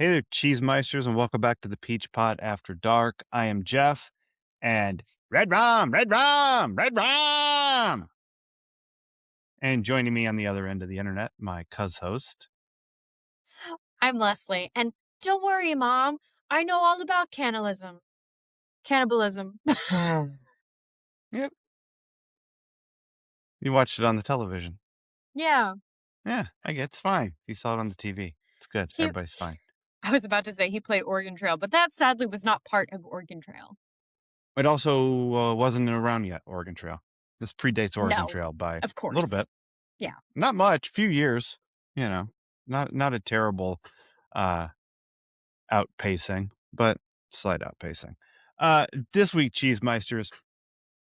Hey there, Cheesemeisters, and welcome back to the Peach Pot After Dark. I am Jeff, and Redrum, Redrum, Redrum! And joining me on the other end of the internet, my cuz-host. I'm Leslie, and don't worry, Mom. I know all about cannibalism. Cannibalism. Yep, you watched it on the television. Yeah. Yeah, I get it's fine. You saw it on the TV. It's good. He Everybody's fine. I was about to say he played Oregon Trail, but that sadly was not part of Oregon Trail. It also wasn't around yet, Oregon Trail. This predates Oregon No, Trail by a of little course. bit. Yeah. Not much, few years, not a terrible uh outpacing, but slight outpacing. This week, Cheesemeisters,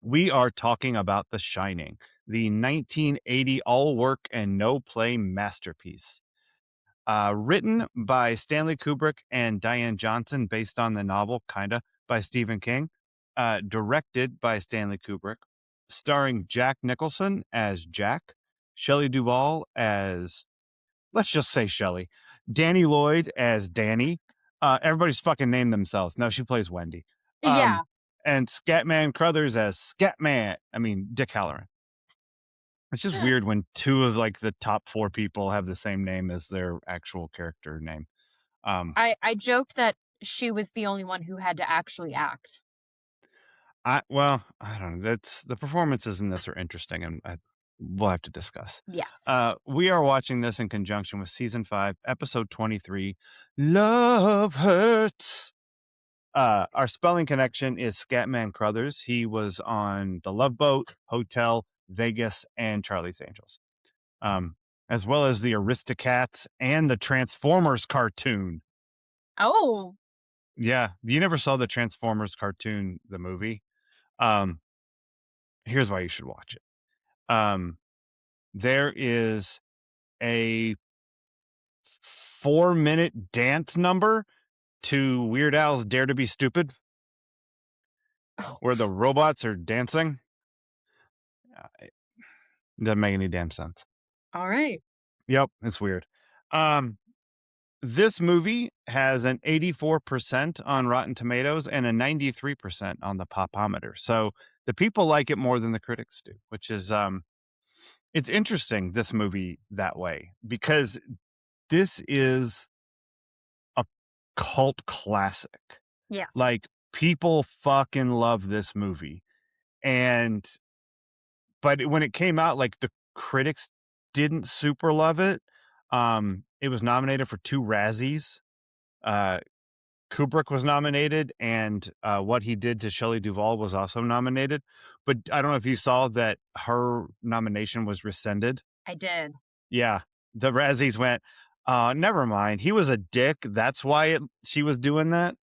we are talking about The Shining, the 1980 all work and no play masterpiece. Written by Stanley Kubrick and Diane Johnson, based on the novel, kinda, by Stephen King. Directed by Stanley Kubrick, starring Jack Nicholson as Jack, Shelley Duvall as, let's just say Shelley, Danny Lloyd as Danny. Everybody's fucking named themselves. No, she plays Wendy. Yeah. And Scatman Crothers as Scatman. I mean, Dick Halloran. It's just weird when two of like the top four people have the same name as their actual character name. I joked that she was the only one who had to actually act. I don't know. That's the performances in this are interesting, and we'll have to discuss. Yes. We are watching this in conjunction with season 5, episode 23. Love Hurts. Our spelling connection is Scatman Crothers. He was on The Love Boat, Hotel, Vegas, and Charlie's Angels, as well as the Aristocats and the Transformers cartoon. Oh. Yeah, you never saw the Transformers cartoon, the movie. Here's why you should watch it. There is a 4-minute dance number to Weird Al's Dare to Be Stupid, Oh. where the robots are dancing. It doesn't make any damn sense. All right. Yep, it's weird. This movie has an 84% on Rotten Tomatoes and a 93% on the Popometer. So the people like it more than the critics do, which is it's interesting, this movie, that way, because this is a cult classic. Yes. Like, people fucking love this movie. But when it came out, like, the critics didn't super love it. It was nominated for 2 Razzies. Kubrick was nominated, and what he did to Shelley Duvall was also nominated. But I don't know if you saw that her nomination was rescinded. I did. Yeah, the Razzies went, never mind. He was a dick. That's why she was doing that.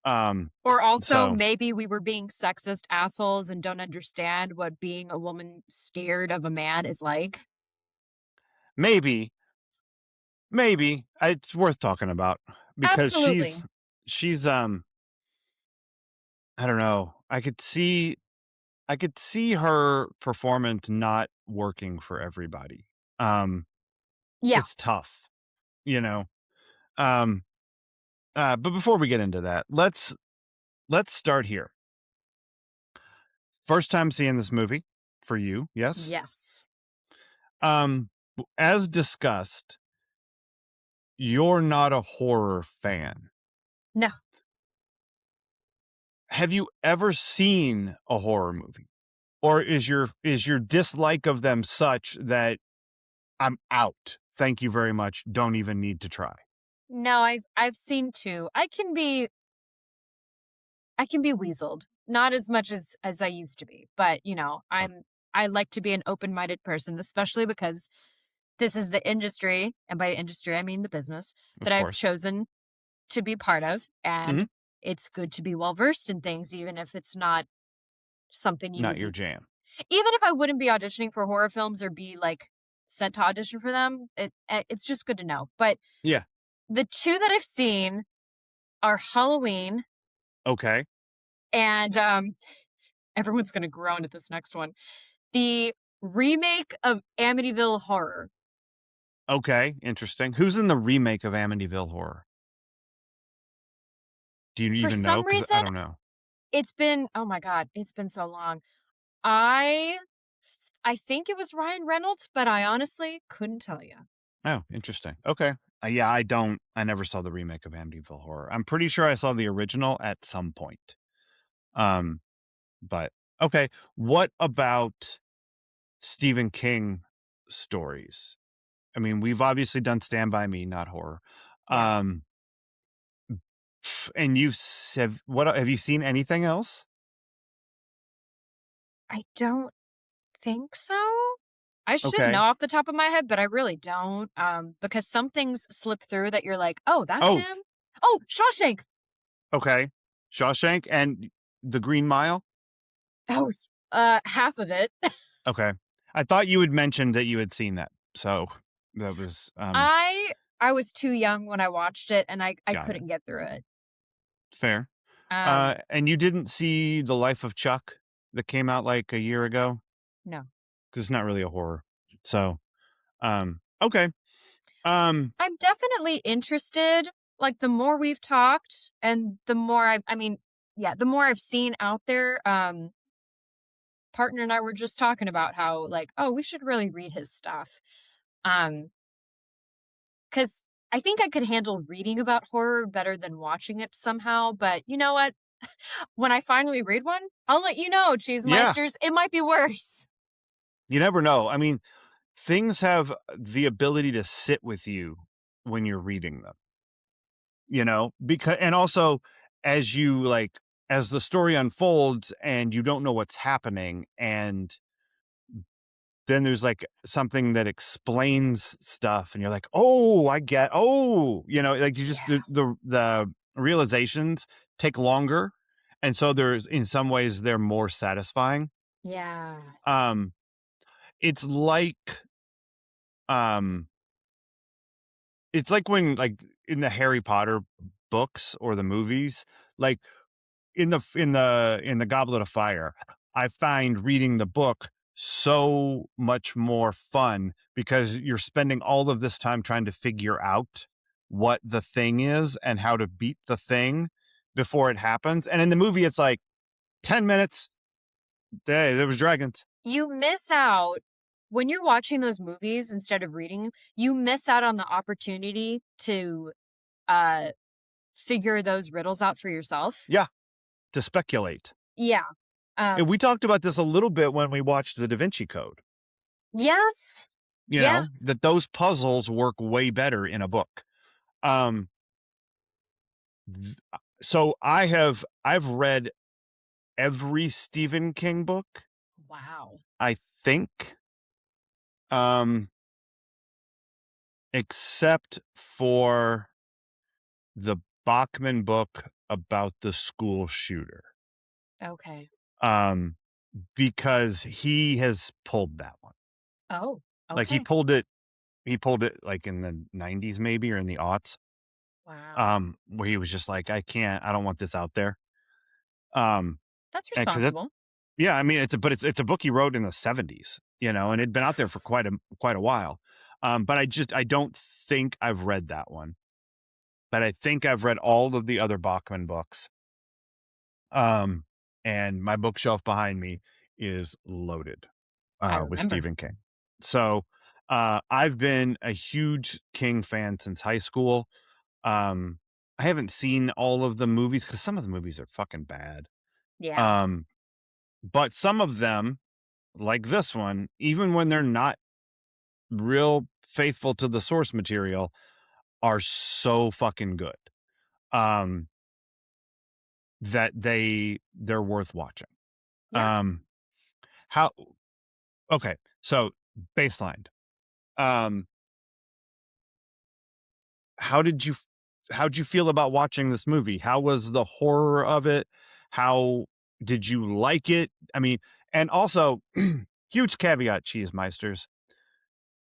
Or also, So maybe we were being sexist assholes and don't understand what being a woman scared of a man is like. maybe it's worth talking about because Absolutely. she's I don't know. I could see her performance not working for everybody. Yeah. It's tough, you know. Um, but before we get into that, let's start here. First time seeing this movie for you, yes? Yes. As discussed, you're not a horror fan. No. Have you ever seen a horror movie? Or is your dislike of them such that I'm out? Thank you very much. Don't even need to try. No, I've seen 2. I can be weaseled. Not as much as I used to be, but, I like to be an open-minded person, especially because this is the industry, and by industry, I mean the business, that Of I've course. chosen to be part of, and Mhm. it's good to be well-versed in things even if it's not something you Not would your be jam. even if I wouldn't be auditioning for horror films or be, like, sent to audition for them, it's just good to know, but Yeah. the 2 that I've seen are Halloween Okay. and, everyone's gonna groan at this next one, the remake of Amityville Horror. Okay. Interesting. Who's in the remake of Amityville Horror? Do you For even know? some Because I reason, don't know. it's been oh my god, it's been so long. I I think it was Ryan Reynolds, but I honestly couldn't tell you. Oh, interesting. Okay. Yeah, I never saw the remake of Amityville Horror. I'm pretty sure I saw the original at some point. Um, but okay. What about Stephen King stories? I mean, we've obviously done Stand By Me, not horror. Yeah. Um, and you've said, what have you seen anything else? I don't think so. I should know Okay. off the top of my head, but I really don't, because some things slip through that you're like, "Oh, that's Oh, him? Oh, Shawshank!" okay. Shawshank and The Green Mile. Oh, half of it. Okay. I thought you had mentioned that you had seen that. So that was I I was too young when I watched it, and I got it. couldn't get through it. Fair. Um, And you didn't see The Life of Chuck that came out like a year ago? no. 'Cause it's not really a horror. So, okay. Um, I'm definitely interested, like, the more we've talked and the more I mean, yeah, the more I've seen out there, partner and I were just talking about how, like, "Oh, we should really read his stuff." Um, because I think I could handle reading about horror better than watching it somehow, but you know what? When I finally read one, I'll let you know, yeah, Cheesemeisters, it might be worse. you never know. I mean, things have the ability to sit with you when you're reading them, because and also as you like as the story unfolds and you don't know what's happening and then there's like something that explains stuff and you're like, "Oh, like you just Yeah. the realizations take longer. And so there's in some ways they're more satisfying. Yeah. Um it's like um it's like when like in the Harry Potter books or the movies, like in the Goblet of Fire, I find reading the book so much more fun because you're spending all of this time trying to figure out what the thing is and how to beat the thing before it happens. And in the movie, it's like 10 minutes. Hey, there was dragons. You miss out when you're watching those movies instead of reading, you miss out on the opportunity to, uh, figure those riddles out for yourself. Yeah, to speculate. Yeah. And we Um, talked about this a little bit when we watched the Da Vinci Code, yes. Yeah. that those puzzles work way better in a book. Um, so I've read every Stephen King book, Wow. I think, um, except for the Bachman book about the school shooter. Okay. Um, because he has pulled that one. Oh, Like okay. he pulled it like in the 90s maybe or in the aughts. Wow. Where he was just like, I don't want this out there. Um, That's and because responsible. yeah, I mean, it's a book he wrote in the 70s, and it'd been out there for quite a while. But I don't think I've read that one, but I think I've read all of the other Bachman books. Um, and my bookshelf behind me is loaded, I with remember. Stephen King. So, I've been a huge King fan since high school. Um, I haven't seen all of the movies because some of the movies are fucking bad. Yeah. Um, but some of them, like this one, even when they're not real faithful to the source material, are so fucking good, um, that they're worth watching. Yeah. Um, how okay, so baseline. Um, how did you how'd you feel about watching this movie? How was the horror of it? How did you like it? I mean, and also, huge caveat, Cheesemeisters.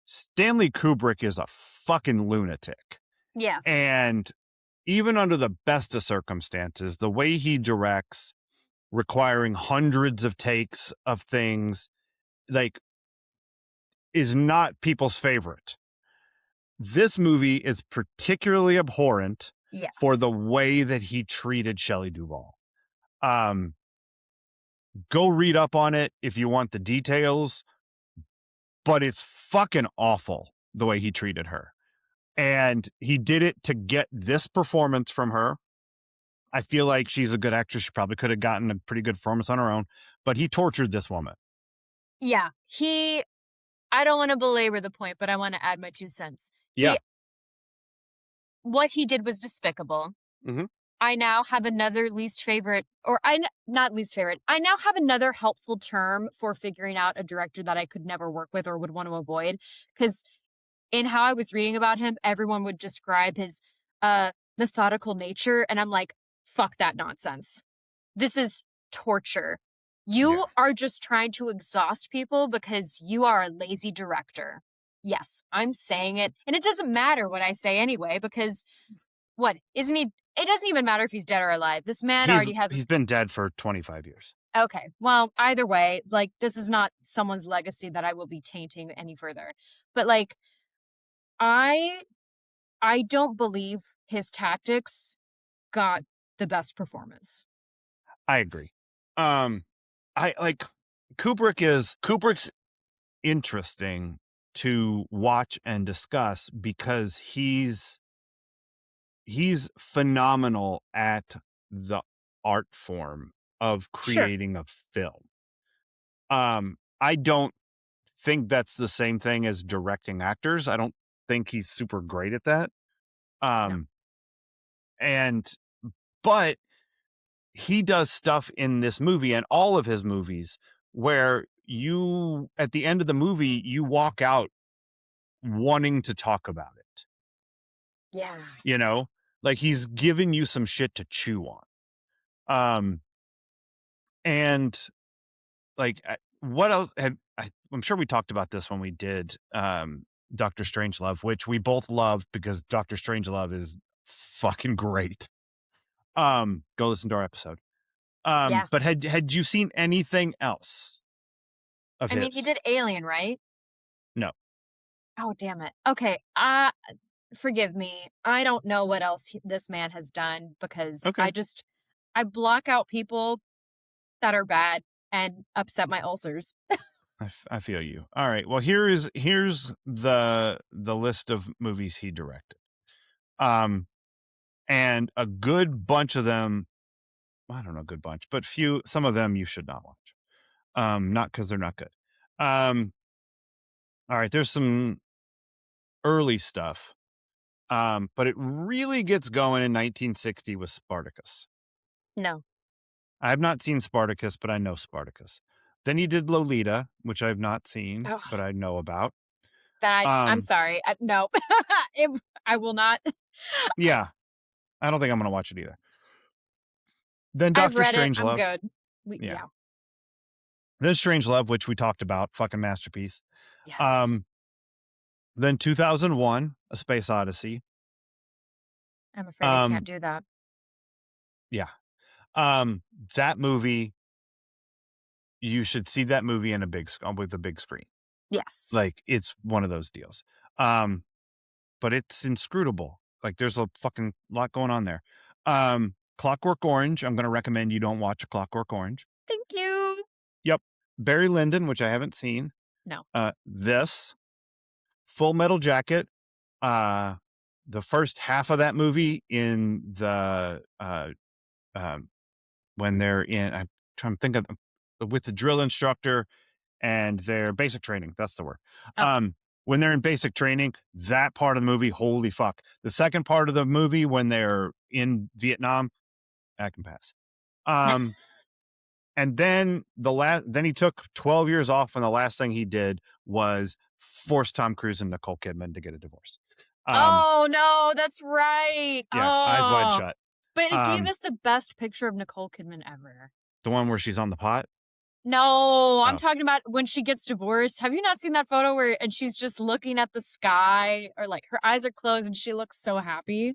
Stanley Kubrick is a fucking lunatic. Yes. And even under the best of circumstances, the way he directs, requiring hundreds of takes of things, like, is not people's favorite. This movie is particularly abhorrent for the Yes. way that he treated Shelley Duvall. Um, go read up on it if you want the details, but it's fucking awful the way he treated her. And he did it to get this performance from her. I feel like she's a good actress. She probably could have gotten a pretty good performance on her own, but he tortured this woman. Yeah. I don't want to belabor the point, but I want to add my 2 cents. Yeah. What he did was despicable. Mm-hmm. I now have another least favorite, or not least favorite. I now have another helpful term for figuring out a director that I could never work with or would want to avoid. Because in how I was reading about him, everyone would describe his methodical nature, and I'm like, fuck that nonsense. This is torture. Yeah. You are just trying to exhaust people because you are a lazy director. Yes, I'm saying it, and it doesn't matter what I say anyway, because what isn't he? It doesn't even matter if he's dead or alive. This man He's already has. he's been dead for 25 years. Okay, well, either way, like this is not someone's legacy that I will be tainting any further. But like, I I don't believe his tactics got the best performance. I agree. Um, I like Kubrick's interesting to watch and discuss because he's phenomenal at the art form of Sure. creating a film. I don't think that's the same thing as directing actors. I don't think he's super great at that. No. Um, and but he does stuff in this movie and all of his movies where you at the end of the movie you walk out wanting to talk about it. Yeah. You know, like he's giving you some shit to chew on. Um, and like what else I'm sure we talked about this when we did Doctor Strangelove, which we both love because Doctor Strangelove is fucking great. Go listen to our episode. Yeah. But had you seen anything else of I mean, he his? did Alien, right? No. Oh, damn it. Okay. Forgive me. I don't know what else this man has done because Okay. I block out people that are bad and upset my ulcers. I feel you. All right. Well, here's the list of movies he directed. And a good bunch of them, I don't know, a good bunch, but some of them you should not watch. Not because they're not good. Um, all right, there's some early stuff. But it really gets going in 1960 with Spartacus. No. I have not seen Spartacus, but I know Spartacus. Then he did Lolita, which I've not seen, Oh, but I know about. I'm Um, sorry. No. I will not. yeah, I don't think I'm gonna watch it either. Then I've Doctor read it. I'm Strangelove. good. Yeah. Yeah. Then Strangelove, which we talked about, fucking masterpiece. Yes. Um, then 2001, A Space Odyssey. I'm afraid I can't Um, do that. yeah. Um, that movie, you should see that movie in with a big screen. Yes. Like it's one of those deals. Um, but it's inscrutable. Like there's a fucking lot going on there. Clockwork Orange. I'm going to recommend you don't watch a Clockwork Orange. Thank you. Yep. Barry Lyndon, which I haven't seen. No. This Full Metal Jacket. Uh, the first half of that movie in the um, when they're in, I'm trying to think of with the drill instructor and their basic training. That's the word. Oh. When they're in basic training, that part of the movie, holy fuck. The second part of the movie, when they're in Vietnam, I can pass. And then then he took 12 years off, and the last thing he did was force Tom Cruise and Nicole Kidman to get a divorce. Oh, no, that's right. Yeah, Eyes Wide Oh, Shut. but it gave us the best picture of Nicole Kidman ever. The one where she's on the pot. No, I'm Oh, talking about when she gets divorced. Have you not seen that photo where and she's just looking at the sky or like her eyes are closed and she looks so happy?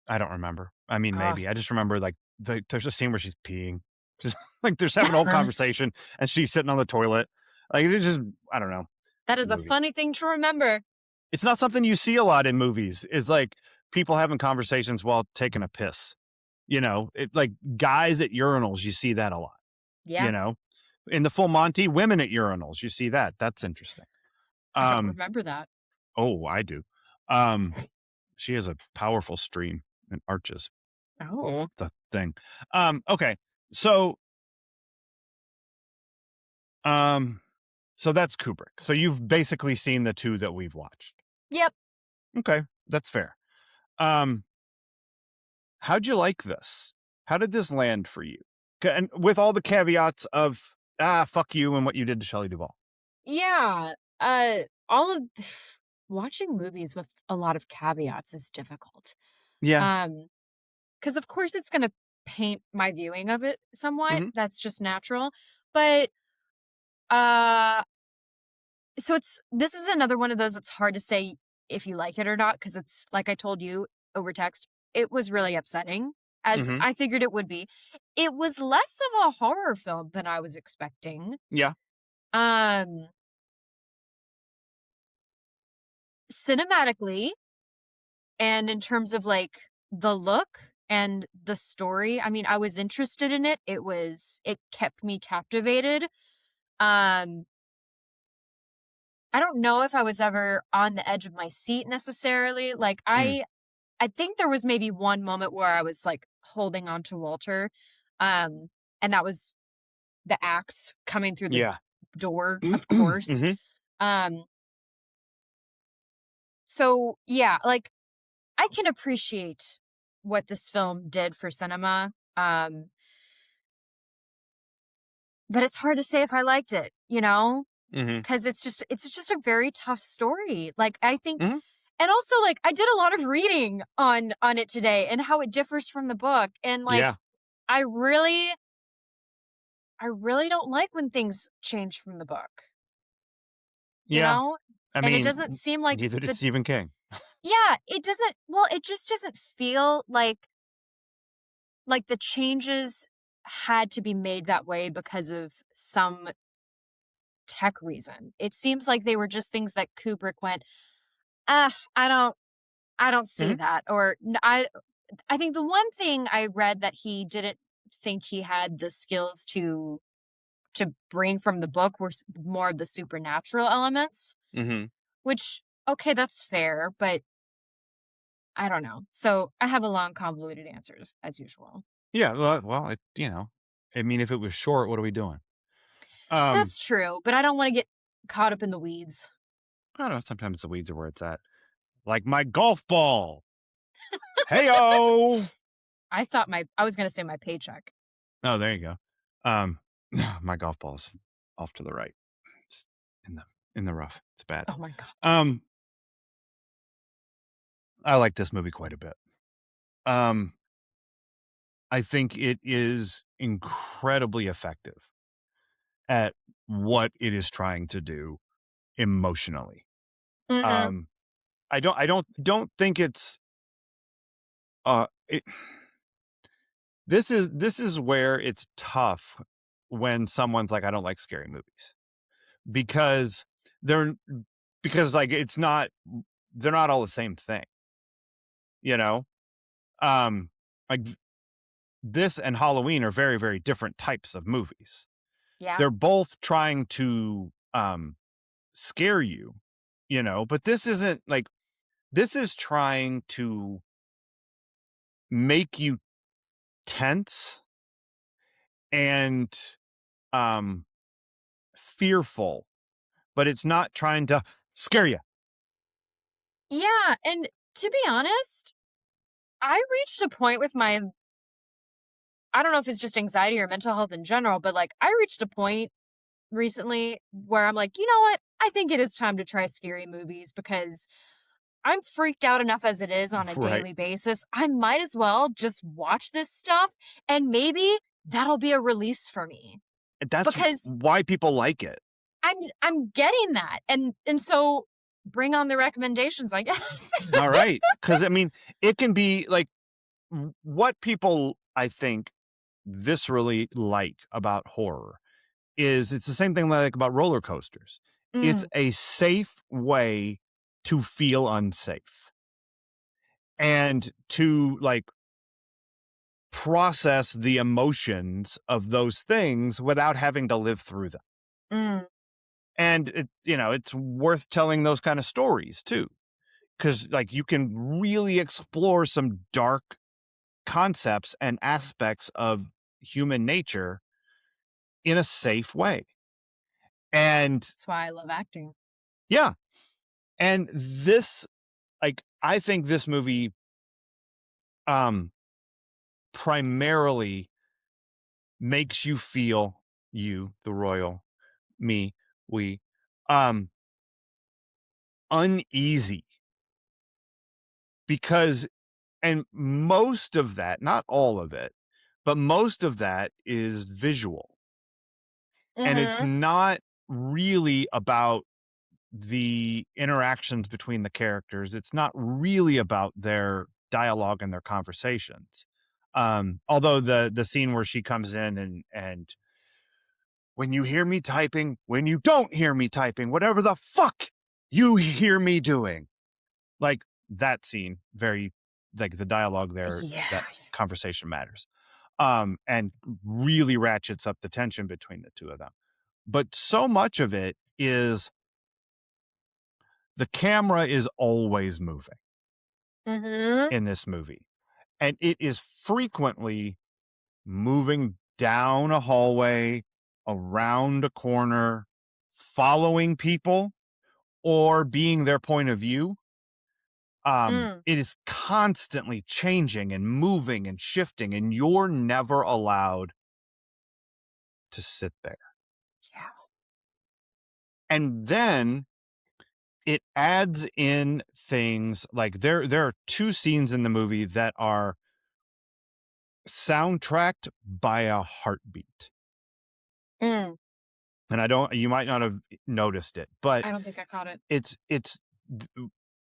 I don't remember. I mean, Oh. maybe. I just remember like there's a scene where she's peeing. Just like there's having a whole conversation and she's sitting on the toilet. Like it's just I don't know. That is a Movie. funny thing to remember. It's not something you see a lot in movies. Is like people having conversations while taking a piss. Like guys at urinals, you see that a lot. You Yeah, know, in the Full Monty, women at urinals, you see that. That's interesting. I don't Um, remember that. oh, I do. Um, she has a powerful stream and arches Oh. the thing. Okay, so um, so that's Kubrick. So you've basically seen the two that we've watched. Yep. Okay, that's fair. Um, how'd you like this? How did this land for you? And with all the caveats of fuck you and what you did to Shelley Duvall. Yeah. All of watching movies with a lot of caveats is difficult. Yeah. Um, because of course it's gonna paint my viewing of it somewhat. Hmm. That's just natural. But uh so this is another one of those that's hard to say if you like it or not, because it's like I told you over text, it was really upsetting, as Hmm. I figured it would be. It was less of a horror film than I was expecting. Yeah. Um, Cinematically and in terms of like the look and the story, I mean, I was interested in it. It kept me captivated. Um, I don't know if I was ever on the edge of my seat necessarily. Like Mm. I think there was maybe one moment where I was, like, holding on to Walter, um, and that was the axe coming through the Yeah. door, of course. Hmm. Um, so, yeah, like, I can appreciate what this film did for cinema, but it's hard to say if I liked it, you know, Hmm. because it's just a very tough story. Like, I think Hmm. and also, like, I did a lot of reading on it today and how it differs from the book, and, like, Yeah. I really I really don't like when things change from the book, you Yeah. know? I And it mean, doesn't seem like neither did the Stephen King. yeah, it doesn't well, it just doesn't feel like the changes had to be made that way because of some tech reason. It seems like they were just things that Kubrick went, "Ah, I don't see Hmm. that." Or I think the one thing I read that he didn't think he had the skills to bring from the book were more of the supernatural elements. Hmm. Which, okay, that's fair, but I don't know. So I have a long, convoluted answer as usual. Yeah. Well, I mean, if it was short, what are we doing? Um, That's true, but I don't want to get caught up in the weeds. I don't know. Sometimes the weeds are where it's at. Like my golf ball. Heyo. I was going to say my paycheck. Oh, there you go. Um, my golf ball's off to the right, just in the in the rough. It's bad. Oh my God. Um, I like this movie quite a bit. Um, I think it is incredibly effective at what it is trying to do emotionally. Mm-mm. Um, I don't think it's it, this is where it's tough when someone's like, I don't like scary movies because they're because like it's not they're not all the same thing, you know? Um, like this and Halloween are very, very different types of movies. Yeah. They're both trying to scare you, but this isn't like this is trying to make you tense and um fearful, but it's not trying to scare you. Yeah. And to be honest, I reached a point with I don't know if it's just anxiety or mental health in general, but like I reached a point recently where I'm like, you know what? I think it is time to try scary movies because I'm freaked out enough as it is on a Right. daily basis. I might as well just watch this stuff and maybe that'll be a release for me That's because why people like it. I'm getting that. And so bring on the recommendations, I guess. All right. Cause I mean, it can be like what people I think viscerally like about horror is it's the same thing like about roller coasters. It's Mm, a safe way to feel unsafe. and to like process the emotions of those things without having to live through them. Mm, And it's worth telling those kind of stories too, because like you can really explore some dark concepts and aspects of human nature in a safe way. And that's why I love acting. yeah, and this, like, I think this movie um primarily makes you feel, you, the royal, me, we, um uneasy, because and most of that, not all of it, but most of that is visual. And it's Mhm. not really about the interactions between the characters. It's not really about their dialogue and their conversations. Although the scene where she comes in and when you hear me typing, when you don't hear me typing, whatever the fuck you hear me doing. Like that scene, very like the dialogue there, Yeah. that conversation matters. And really ratchets up the tension between the two of them. But so much of it is the camera is always moving Mhm. in this movie. And it is frequently moving down a hallway, around a corner, following people, or being their point of view. Mm. It is constantly changing and moving and shifting, and you're never allowed to sit there. Yeah. And then it adds in things like there are two scenes in the movie that are soundtracked by a heartbeat. Mm. And you might not have noticed it, but I don't think I caught it. it's it's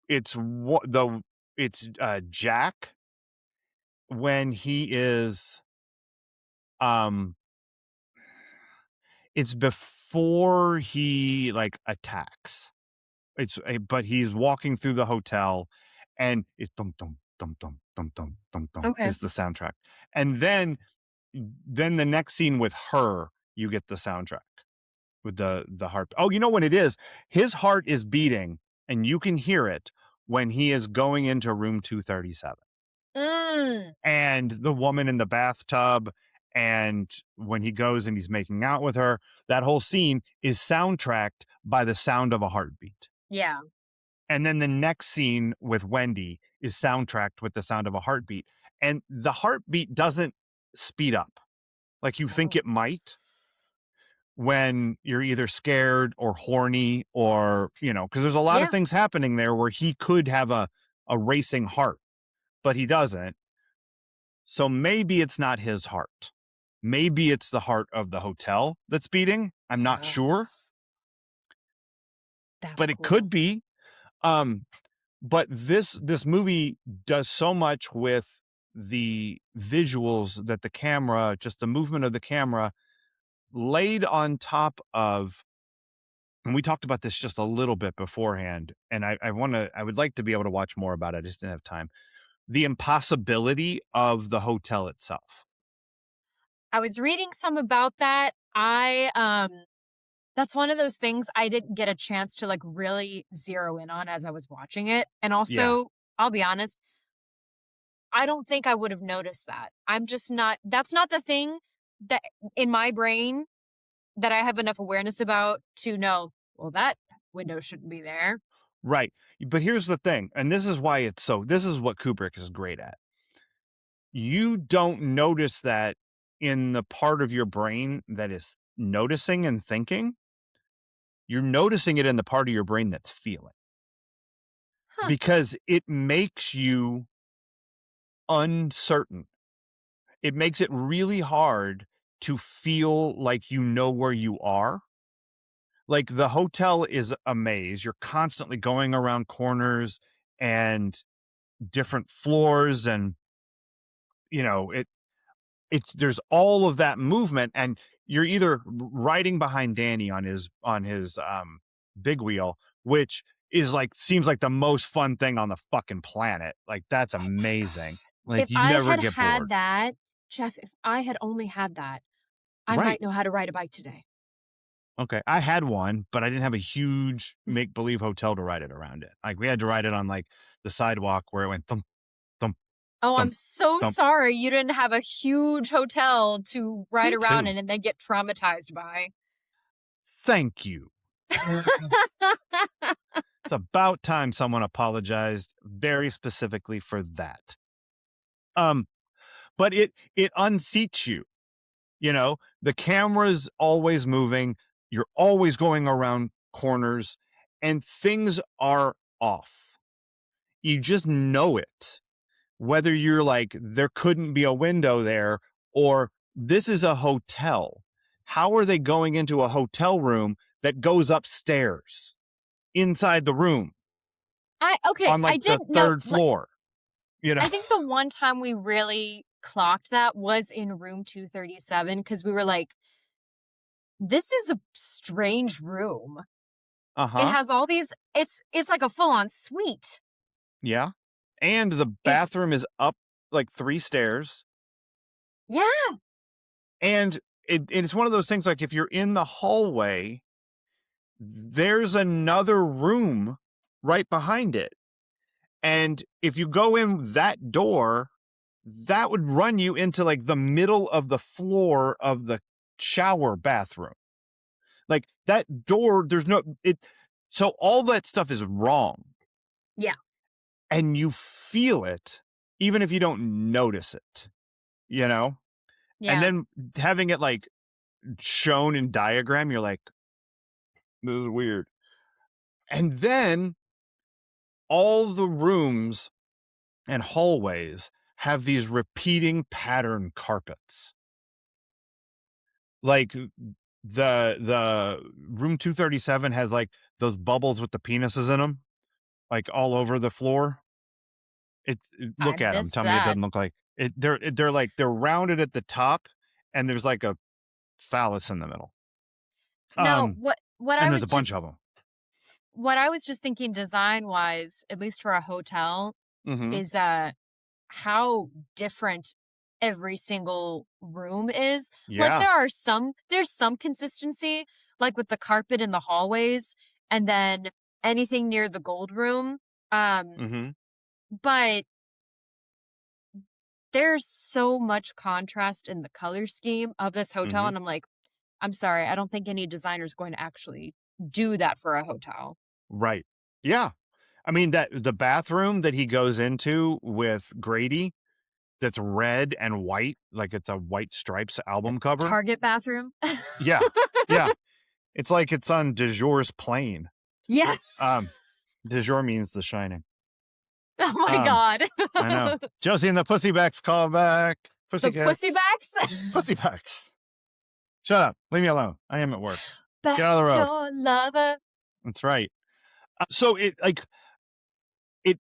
it's what the it's Jack when he is um it's before he like attacks. But he's walking through the hotel and it's dum dum dum dum dum dum dum dum Okay. is the soundtrack. And then the next scene with her, you get the soundtrack with the heart. Oh, you know what it is? His heart is beating and you can hear it when he is going into room 237. Mm. And the woman in the bathtub, and when he goes and he's making out with her, that whole scene is soundtracked by the sound of a heartbeat. Yeah. And then the next scene with Wendy is soundtracked with the sound of a heartbeat. And the heartbeat doesn't speed up like you think Oh. it might when you're either scared or horny, or, because there's a lot of Yeah. things happening there where he could have a racing heart, but he doesn't. So maybe it's not his heart. Maybe it's the heart of the hotel that's beating. I'm not Oh, sure, that's but it could cool. be. Um, but this movie does so much with the visuals that the camera, just the movement of the camera, laid on top of, and we talked about this just a little bit beforehand, and I would like to be able to watch more about it. I just didn't have time. The impossibility of the hotel itself. I was reading some about that. That's one of those things I didn't get a chance to, like, really zero in on as I was watching it, and Yeah. also, I'll be honest, I don't think I would have noticed that. I'm just not that's not the thing that in my brain that I have enough awareness about to know, well, that window shouldn't be there. Right. But here's the thing, and this is what Kubrick is great at. You don't notice that in the part of your brain that is noticing and thinking. You're noticing it in the part of your brain that's feeling, Huh. because it makes you uncertain. It makes it really hard to feel like you know where you are. Like the hotel is a maze. You're constantly going around corners and different floors, and it's there's all of that movement, and you're either riding behind Danny on his big wheel, which is like seems like the most fun thing on the fucking planet. Like that's Oh my god. amazing. Like If you I never had get had bored. that, Jeff, if I had only had that, I Right. might know how to ride a bike today. Okay. I had one, but I didn't have a huge make believe hotel to ride it around it. Like we had to ride it on like the sidewalk where it went thump, thump, Oh, I'm thump, so thump. sorry you didn't have a huge hotel to ride Me around too. in and then get traumatized by. Thank you. It's about time someone apologized very specifically for that. Um, but it unseats you. You know, the camera's always moving, you're always going around corners, and things are off. You just know it. Whether you're like, there couldn't be a window there, or this is a hotel. How are they going into a hotel room that goes upstairs inside the room I okay, on I like did the know third like, floor? You know? I think the one time we really clocked that was in room 237 because we were like, "This is a strange room." Uh It huh. has all these it's like a full-on suite. Yeah. And the It's bathroom is up like three stairs. yeah, And it's one of those things like if you're in the hallway, there's another room right behind it. And if you go in that door, that would run you into like the middle of the floor of the shower bathroom. Like that door, there's no it. So all that stuff is wrong yeah, and you feel it even if you don't notice it, you know? And yeah, then having it like shown in diagram, you're like, this is weird. And then all the rooms and hallways have these repeating pattern carpets. Like the room 237 has like those bubbles with the penises in them, like all over the floor. I Look at them. missed Tell me it that. doesn't look like it. They're like they're rounded at the top, and there's like a phallus in the middle. Now, Um, and there's a bunch of them. what I was just thinking design-wise, at least for a hotel, Mm-hmm. is, how different every single room is. Like, Yeah. there's some consistency, like with the carpet in the hallways, and then anything near the gold room, um, Mm-hmm. but there's so much contrast in the color scheme of this hotel, Mm-hmm. and I'm like, "I'm sorry, I don't think any designer's going to actually do that for a hotel." Right. Yeah. I mean that the bathroom that he goes into with Grady that's red and white, like it's a White Stripes The album cover. Target bathroom? Yeah. Yeah. It's like it's on de Jour's plane. Yes. Um, de Jour means The Shining. Oh my Um, god. I know. Josie and the Pussybacks call back. The Pussykits. Pussybacks? Pussybacks. Shut up. Leave me alone. I am at work. Get out of the road. Backdoor lover. That's right. So it like it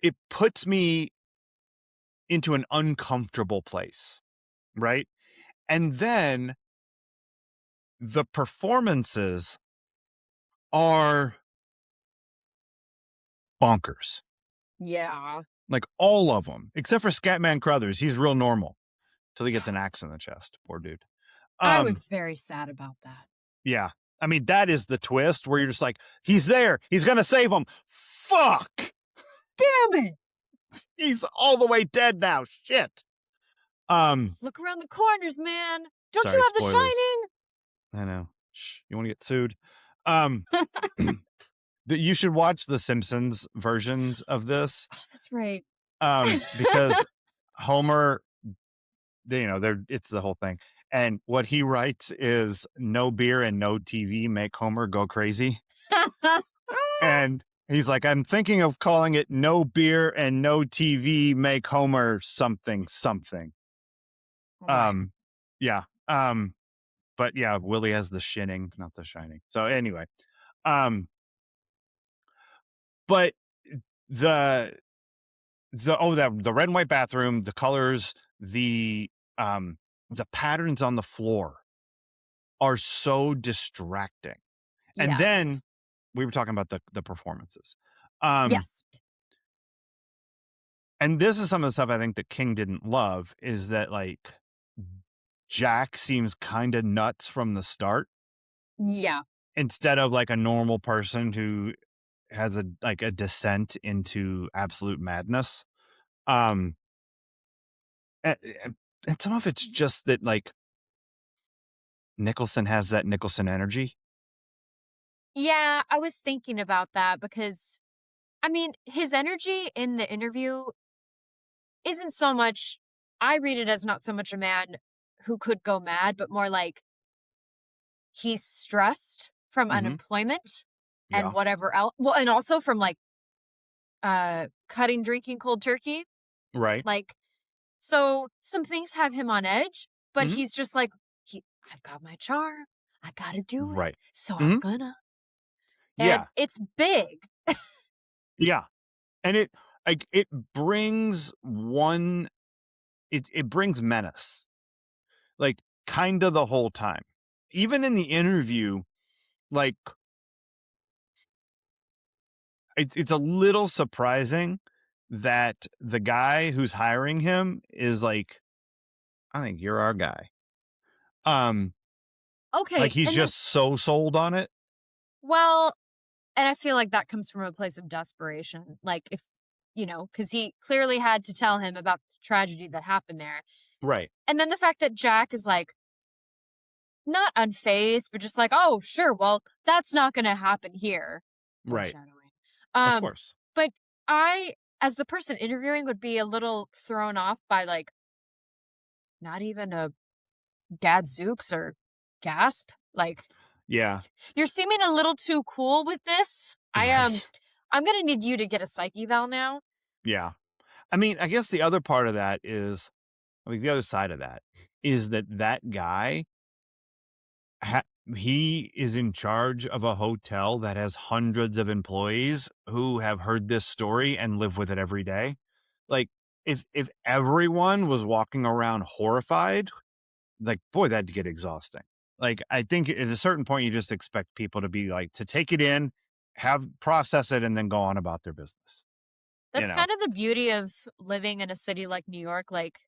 it puts me into an uncomfortable place, right? And then the performances are bonkers. Yeah. Like all of them, except for Scatman Crothers. He's real normal till he gets an axe in the chest. Poor dude. I Um, was very sad about that. yeah. I mean, that is the twist where you're just like, he's there. He's gonna save him. Fuck. Damn it! He's all the way dead now. Shit. Um, Look around the corners, man. Don't you sorry, have the spoilers. shining? I know. Shh, you want to get sued? Um, you should watch the Simpsons versions of this. Oh, that's right. Because Homer, they're it's the whole thing. And what he writes is no beer and no TV make Homer go crazy. And he's like, I'm thinking of calling it no beer and no TV make Homer something something. Right. Yeah. But yeah, Willie has the shinning, not the shining. So anyway, um, but the the red and white bathroom, the colors, the patterns on the floor are so distracting. And Yes. then we were talking about the performances. Um, Yes. and this is some of the stuff I think that King didn't love is that, like, Jack seems kinda nuts from the start Yeah. instead of, like, a normal person who has a descent into absolute madness. Um, and some of it's just that, like, Nicholson has that Nicholson energy. Yeah, I was thinking about that because, I mean, his energy in the interview isn't so much, I read it as not so much a man who could go mad, but more like he's stressed from Mhm. unemployment and Yeah. whatever else. Well, and also from like cutting drinking cold turkey. Right. Like, so some things have him on edge, but Mhm. he's just like, I've got my charm. I gotta do it. Right. So I'm Mhm. gonna. And Yeah. it's big. Yeah. And it brings it brings menace, like, kinda the whole time. Even in the interview, like, it's a little surprising that the guy who's hiring him is like, "I think you're our guy." Um, like, Okay. he's And then, just so sold on it. well, and I feel like that comes from a place of desperation. Like, if, because he clearly had to tell him about the tragedy that happened there. Right. And then the fact that Jack is like, not unfazed, but just like, oh, sure, well, that's not going to happen here. Right. Foreshadowing. Of Um, course. but I, as the person interviewing, would be a little thrown off by like not even a gadzooks or gasp. Like, Yeah. you're seeming a little too cool with this. Right. I'm gonna need you to get a psych eval now. Yeah. I mean, I guess the other part of that is like, the other side of that is that that guy ha he is in charge of a hotel that has hundreds of employees who have heard this story and live with it every day. Like, if everyone was walking around horrified, like, boy, that'd get exhausting. Like, I think at a certain point, you just expect people to be like to take it in, have process it, and then go on about their business, you That's know? kind of the beauty of living in a city like New York. Like,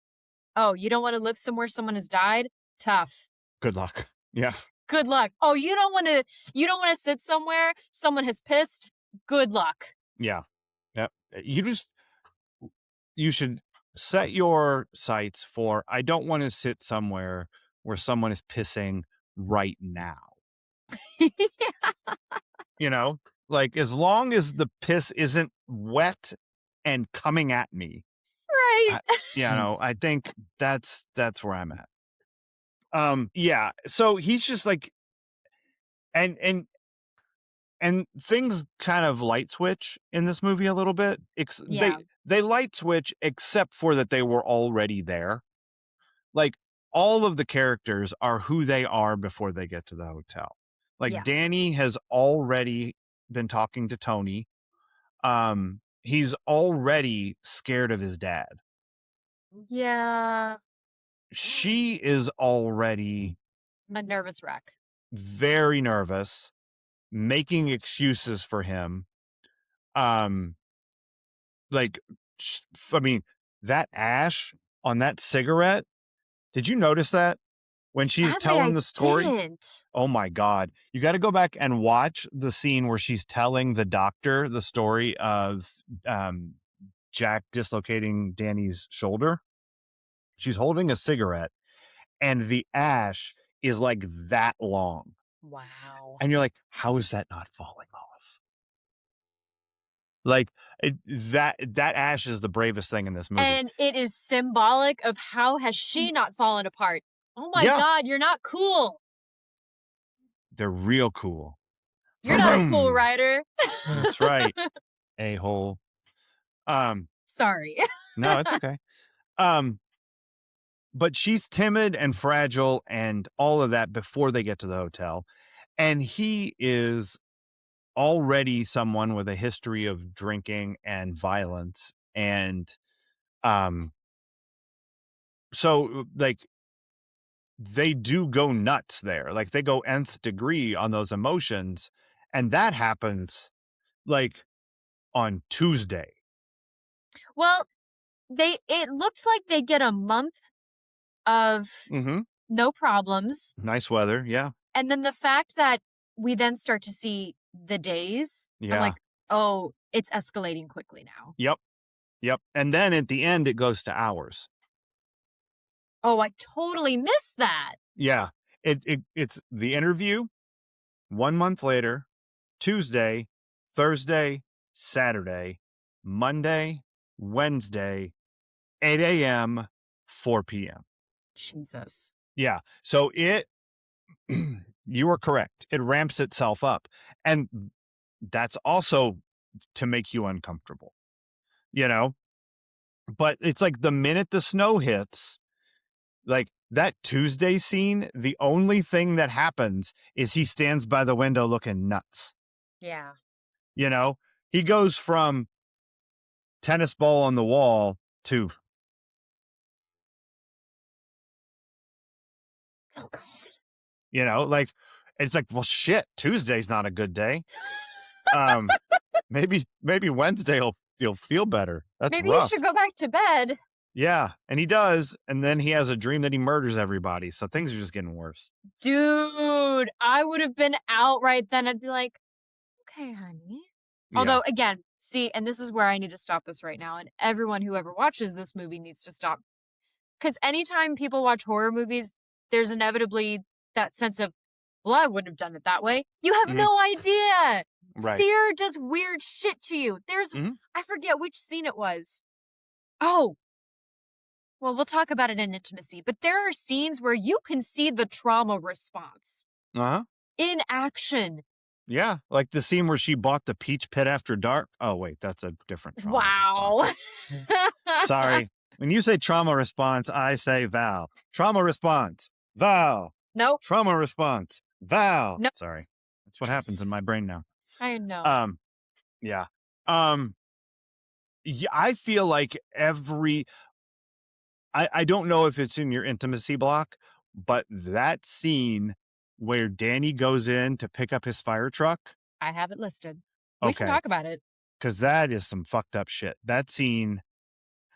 oh, you don't want to live somewhere someone has died? Tough. Good luck. Yeah. Good luck. Oh, you don't want to sit somewhere someone has pissed? Good luck. Yeah. Yep. You should set your sights for, I don't wanna sit somewhere where someone is pissing right now, you know? Like, as long as the piss isn't wet and coming at me, Right. I I think that's where I'm at. Yeah, so he's just like, and and and things kind of light switch in this movie a little bit. Yeah. They light switch except for that they were already there. Like, all of the characters are who they are before they get to the hotel. Like, Yes. Danny has already been talking to Tony. He's already scared of his dad. Yeah. She is already A nervous wreck. very nervous, making excuses for him. Um, like, I mean, that ash on that cigarette, did you notice that when she's Sadly, telling I the story? didn't. Oh my god. You gotta go back and watch the scene where she's telling the doctor the story of, um, Jack dislocating Danny's shoulder. She's holding a cigarette, and the ash is, like, that long, Wow. and you're like, "How is that not falling off?" Like, that ash is the bravest thing in this movie. And it is symbolic of how has she not fallen apart. Oh my Yeah, god, you're not cool. they're real cool. You're Vroom, not a cool vroom. writer. That's right, a-hole. Um, Sorry. no, it's okay. Um But she's timid and fragile and all of that before they get to the hotel, and he is already someone with a history of drinking and violence, and, um, so, like, they do go nuts there, like, they go nth degree on those emotions, And that happens, like, on Tuesday. Well, it looked like they get a month of Mhm. no problems, Nice weather, yeah. and then the fact that we then start to see the days, I'm Yeah. like, "Oh, it's escalating quickly now." Yep, yep, and then at the end, it goes to hours. Oh, I totally missed that. Yeah. It's the interview, 1 month later, Tuesday, Thursday, Saturday, Monday, Wednesday, 8 AM, 4 PM. Jesus. Yeah, so it you are correct. It ramps itself up, and that's also to make you uncomfortable, you know? But it's like the minute the snow hits, like that Tuesday scene, the only thing that happens is he stands by the window looking nuts, Yeah. you know? He goes from tennis ball on the wall to, Oh god. like it's like, well shit, Tuesday's not a good day. Um maybe Wednesday you'll feel better. That's Maybe you rough. should go back to bed. Yeah, and he does, and then he has a dream that he murders everybody, so things are just getting worse. Dude, I would have been out right then. I'd be like, "Okay, honey." Yeah. Although, again, see, and this is where I need to stop this right now, and everyone who ever watches this movie needs to stop. Because anytime people watch horror movies, there's inevitably that sense of, "Well, I wouldn't have done it that way." You have Mhm. no idea. Right. Fear does weird shit to you. Mhm. I forget which scene it was. Oh, well, we'll talk about it in intimacy, but there are scenes where you can see the trauma response Uh-huh. in action. Yeah, like the scene where she bought the peach pit after dark. Oh, wait, that's a different trauma response. Wow. Sorry. When you say trauma response, I say Val. Trauma response, Val. Nope. Trauma response, Val. No, Sorry. That's what happens in my brain now. I know. Um, yeah. Um, yeah, I feel like I don't know if it's in your intimacy block, but that scene where Danny goes in to pick up his fire truck, I have it listed. We can okay, talk about it. because that is some fucked up shit. That scene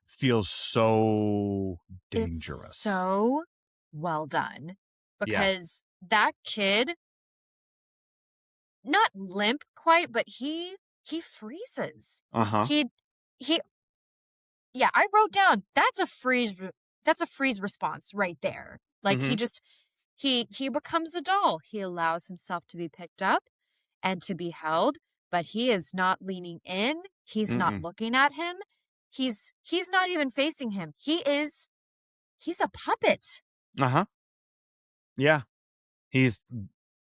feels so It's dangerous. so well done Yeah. because that kid, not limp quite, but he freezes. Uh-huh. He he yeah, I wrote down that's a freeze response right there. Like he Mhm. just he becomes a doll. He allows himself to be picked up and to be held, but he is not leaning in. He's not Mm-mm. looking at him. He's not even facing him. He's a puppet. Uh-huh. Yeah. He's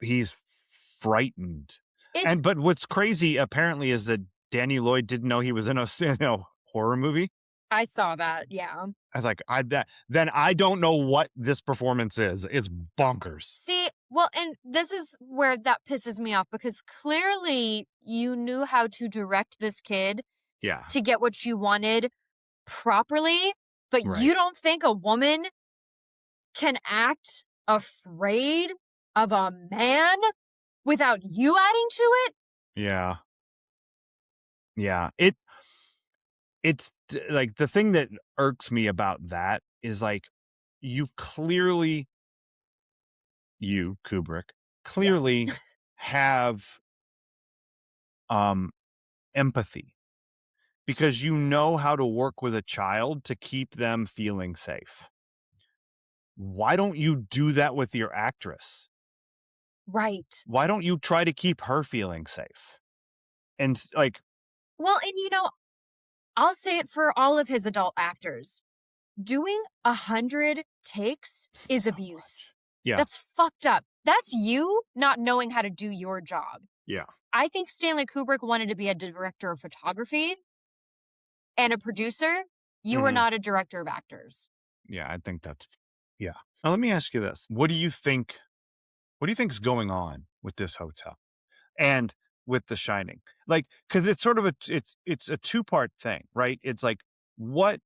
he's frightened. It's And but what's crazy apparently is that Danny Lloyd didn't know he was in a in a horror movie. I saw that. Yeah. I was like, I that then I don't know what this performance is. It's bonkers. See, well, and this is where that pisses me off because clearly you knew how to direct this kid Yeah. to get what you wanted properly, but Right. you don't think a woman can act afraid of a man without you adding to it? Yeah. Yeah. Like the thing that irks me about that is like you clearly Kubrick Yes. clearly have um empathy because you know how to work with a child to keep them feeling safe. Why don't you do that with your actress? Right. Why don't you try to keep her feeling safe? And like, Well, and I'll say it for all of his adult actors. Doing 100 takes is so abuse. much. Yeah. That's fucked up. That's you not knowing how to do your job. Yeah. I think Stanley Kubrick wanted to be a director of photography and a producer. You were Mhm. not a director of actors. Yeah, I think that's yeah. Now let me ask you this. What do you think's going on with this hotel and with The Shining? Like, because it's sort of it's a two-part thing, right? It's like what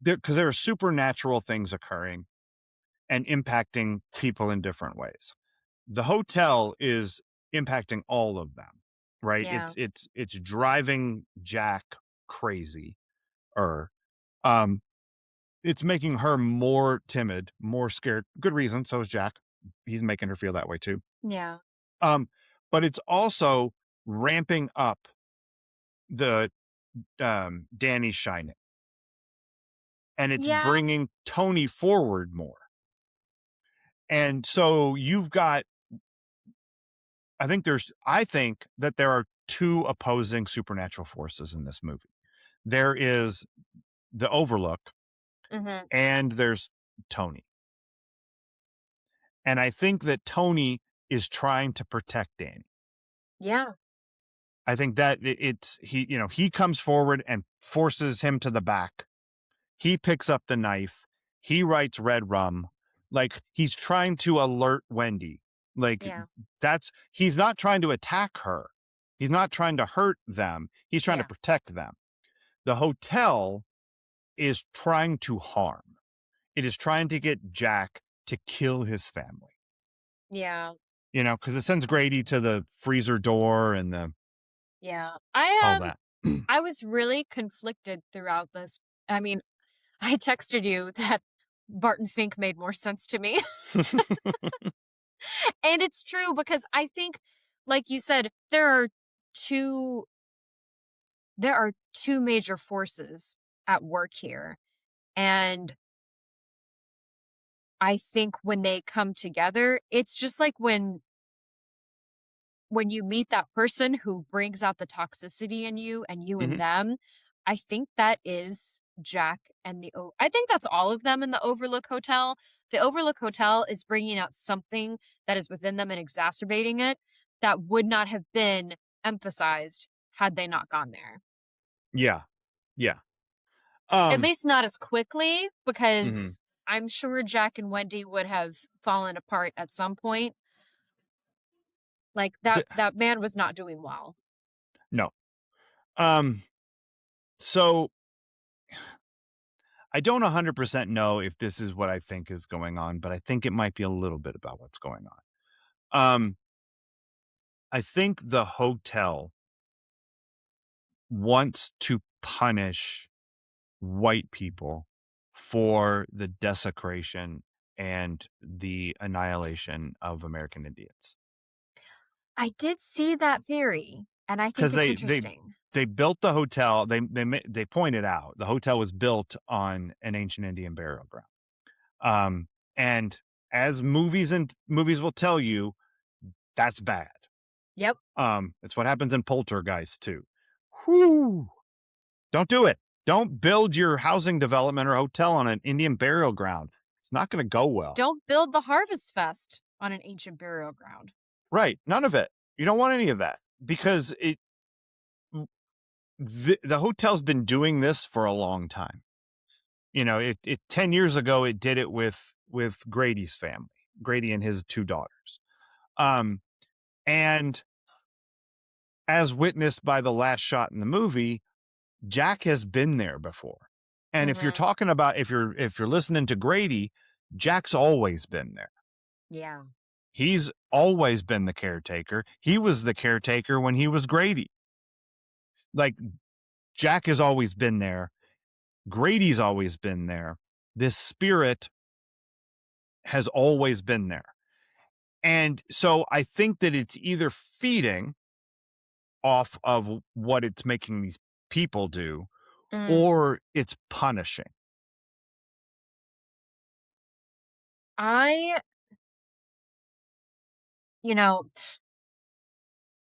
because there are supernatural things occurring and impacting people in different ways. The hotel is impacting all of them, right? Yeah. It's driving Jack crazy, or um, it's making her more timid, more scared. Good reason. So is Jack. He's making her feel that way too. Yeah. Um, but it's also ramping up the Danny's shining, and it's Yeah. bringing Tony forward more. And so you've got, I think that there are two opposing supernatural forces in this movie. There is the Overlook, Mhm. and there's Tony. And I think that Tony is trying to protect Danny. Yeah. I think that it's he comes forward and forces him to the back. He picks up the knife. He writes Redrum. Like, he's trying to alert Wendy. Like, Yeah. he's not trying to attack her. He's not trying to hurt them. He's trying to Yeah. protect them. The hotel is trying to harm. It is trying to get Jack to kill his family. Yeah. Because it sends Grady to the freezer door and Yeah. all I that. I was really conflicted throughout this. I mean, I texted you that Barton Fink made more sense to me. And it's true because I think, like you said, two there are two major forces at work here. And I think when they come together, it's just like when you meet that person who brings out the toxicity in you and you in Mhm. them. I think that is Jack and I think that's all of them in the Overlook Hotel. The Overlook Hotel is bringing out something that is within them and exacerbating it that would not have been emphasized had they not gone there. Yeah. Yeah. At Um, least not as quickly, mhm. because I'm sure Jack and Wendy would have fallen apart at some point. Like, D that man was not doing well. no. Um, so I don't 100% know if this is what I think is going on, but I think it might be a little bit about what's going on. Um, I think the hotel wants to punish white people for the desecration and the annihilation of American Indians. I did see that theory, and I think Because it's they interesting. they built the hotel. They pointed out the hotel was built on an ancient Indian burial ground. And as movies will tell you, that's bad. Yep. It's what happens in Poltergeist too. Whoo! Don't do it. Don't build your housing development or hotel on an Indian burial ground. It's not going to go well. Don't build the Harvest Fest on an ancient burial ground. Right? None of it. You don't want any of that because the hotel's been doing this for a long time. It 10 years ago it did it with Grady's family, Grady and his two daughters. Um, and as witnessed by the last shot in the movie, Jack has been there before. And if you're Mhm. talking about if you're listening to Grady, Jack's always been there. Yeah. He's always been the caretaker. He was the caretaker when he was Grady. Like, Jack has always been there. Grady's always been there. This spirit has always been there. And so I think that it's either feeding off of what it's making these people do, Mm. or it's punishing. I you know,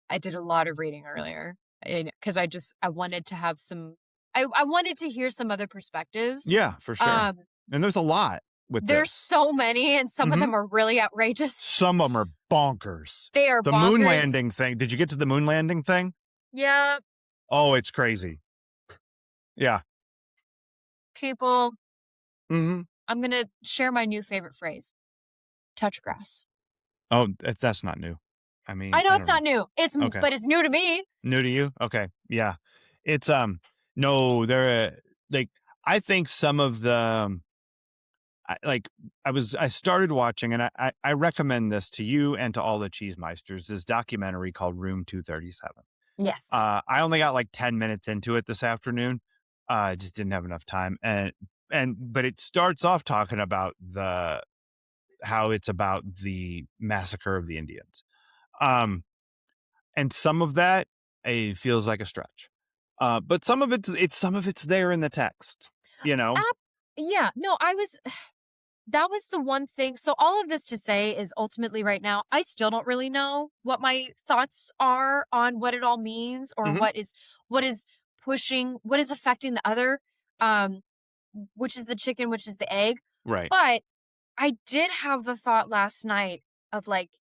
I did a lot of reading earlier, because I wanted to have some I wanted to hear some other perspectives. Yeah, for sure. Um, And there's a lot with there's this. so many, and some of Mhm. them are really outrageous. Some of them are bonkers. They are The moon bonkers. landing thing. Did you get to the moon landing thing? Yeah, Oh, it's crazy. Yeah. people, Mhm. I'm gonna share my new favorite phrase, touch grass. Oh, that's not new. I I mean, know I it's don't know. not new. Okay. But it's new to me. New to you? Okay. Yeah. It's, no, they're, like, I think some of the like I started watching, and I recommend this to you and to all the cheesemeisters, this documentary called Room 237. Yes. I only got like 10 minutes into it this afternoon. I just didn't have enough time. But it starts off talking about how it's about the massacre of the Indians. Um, and some of that feels like a stretch. But some of it's there in the text, you know? Ap Yeah, no, I was that was the one thing. So all of this to say is ultimately right now, I still don't really know what my thoughts are on what it all means or Mhm. what is what is affecting the other, um, which is the chicken, which is the egg. Right. But I did have the thought last night of like,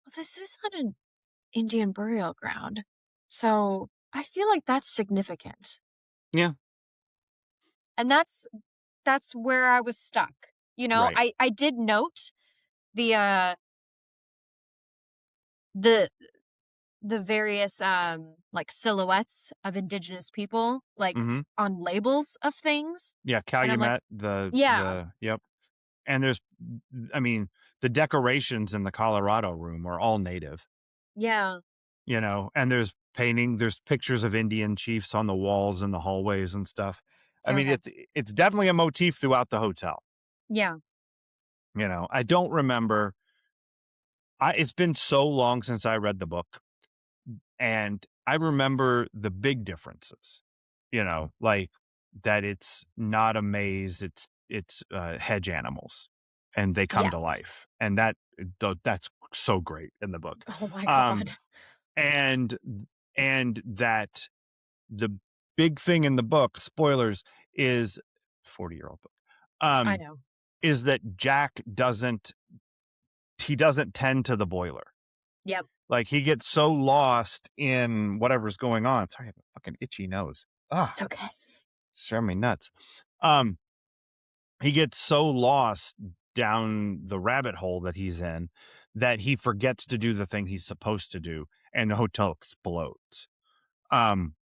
well, this is on an Indian burial ground. So I feel like that's significant. Yeah. And that's where I was stuck. You know, Right. I did note the the the various like silhouettes of indigenous people like Mhm. on labels of things, Yeah, and I'm like, Calumet, yeah, the yep. And I mean, the decorations in the Colorado room are all native, yeah, and there's pictures of Indian chiefs on the walls and the hallways and stuff. I fair mean, enough. it's definitely a motif throughout the hotel. Yeah, I don't remember. It's been so long since I read the book, and I remember the big differences. Like that it's not a maze, it's hedge animals, and they come to yes. life, and that's so great in the book. Oh my Um, god. and and that the big thing in the book, spoilers, is 40-year-old book. I Um, know. is that Jack doesn't tend to the boiler. Yep. Like, he gets so lost in whatever's going on. Sorry, I have a fucking itchy nose. Ah, It's okay. it's driving me nuts. Um, he gets so lost down the rabbit hole that he's in that he forgets to do the thing he's supposed to do, and the hotel explodes. Um,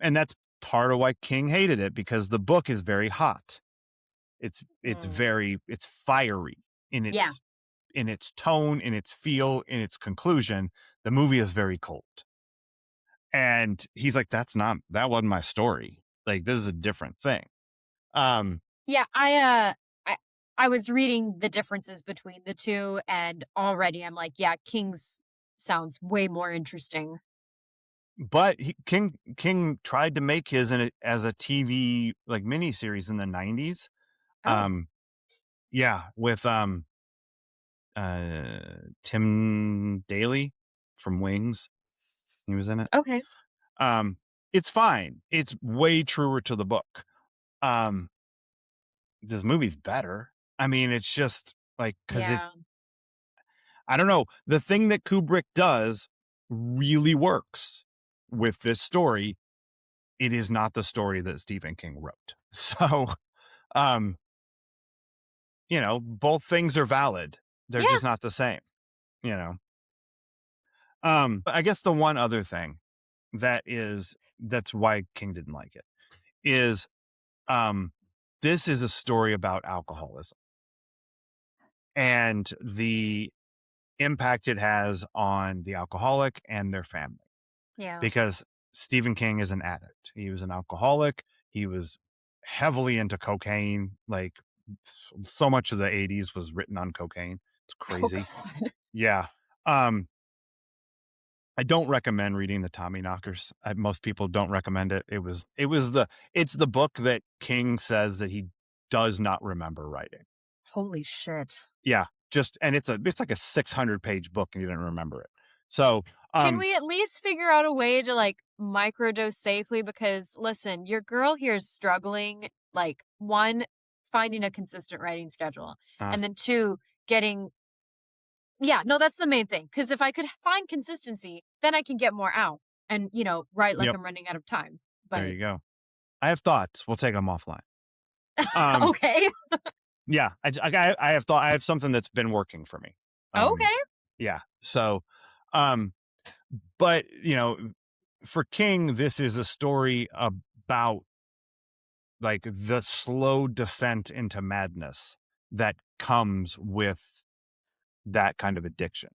and that's part of why King hated it, because the book is very hot. Mm. It's fiery in Yeah. its tone, in its feel, in its conclusion. The movie is very cold. And he's like, that wasn't my story. Like, this is a different thing. Um, Yeah, I I was reading the differences between the two and already I'm like, yeah, King's sounds way more interesting. but King tried to make his as a TV like miniseries in the 90s. Oh, Um, yeah, with uh Tim Daly from Wings. He was in it. okay. Um, it's fine. It's way truer to the book. Um, this movie's better. I mean, it's just like, because Yeah. I don't know, the thing that Kubrick does really works with this story. It is not the story that Stephen King wrote. So, um, both things are valid. They're Yeah. just not the same, you know. But I guess the one other thing that's why King didn't like it is, um, this is a story about alcoholism and the impact it has on the alcoholic and their family, Yeah. because Stephen King is an addict. He was an alcoholic. He was heavily into cocaine. Like, so much of the 80s was written on cocaine. It's Oh crazy. god. Yeah. Um, I don't recommend reading the Tommy Knockers. Most people don't recommend it. It's the book that King says that he does not remember writing. Holy shit. Yeah, and it's like a 600-page book, and he didn't remember it. So, Can um, we at least figure out a way to like microdose safely? Because listen, your girl here is struggling. Like, one, finding a consistent writing schedule, uh, and then two, getting yeah, no, that's the main thing. Because if I could find consistency, then I can get more out and, write like yep, I'm running out of time. there But you go. I have thoughts. We'll take them offline. Um, okay. yeah, I have thought. I have something that's been working for me. Okay. Yeah. So, um, but for King, this is a story about like the slow descent into madness that comes with that kind of addiction.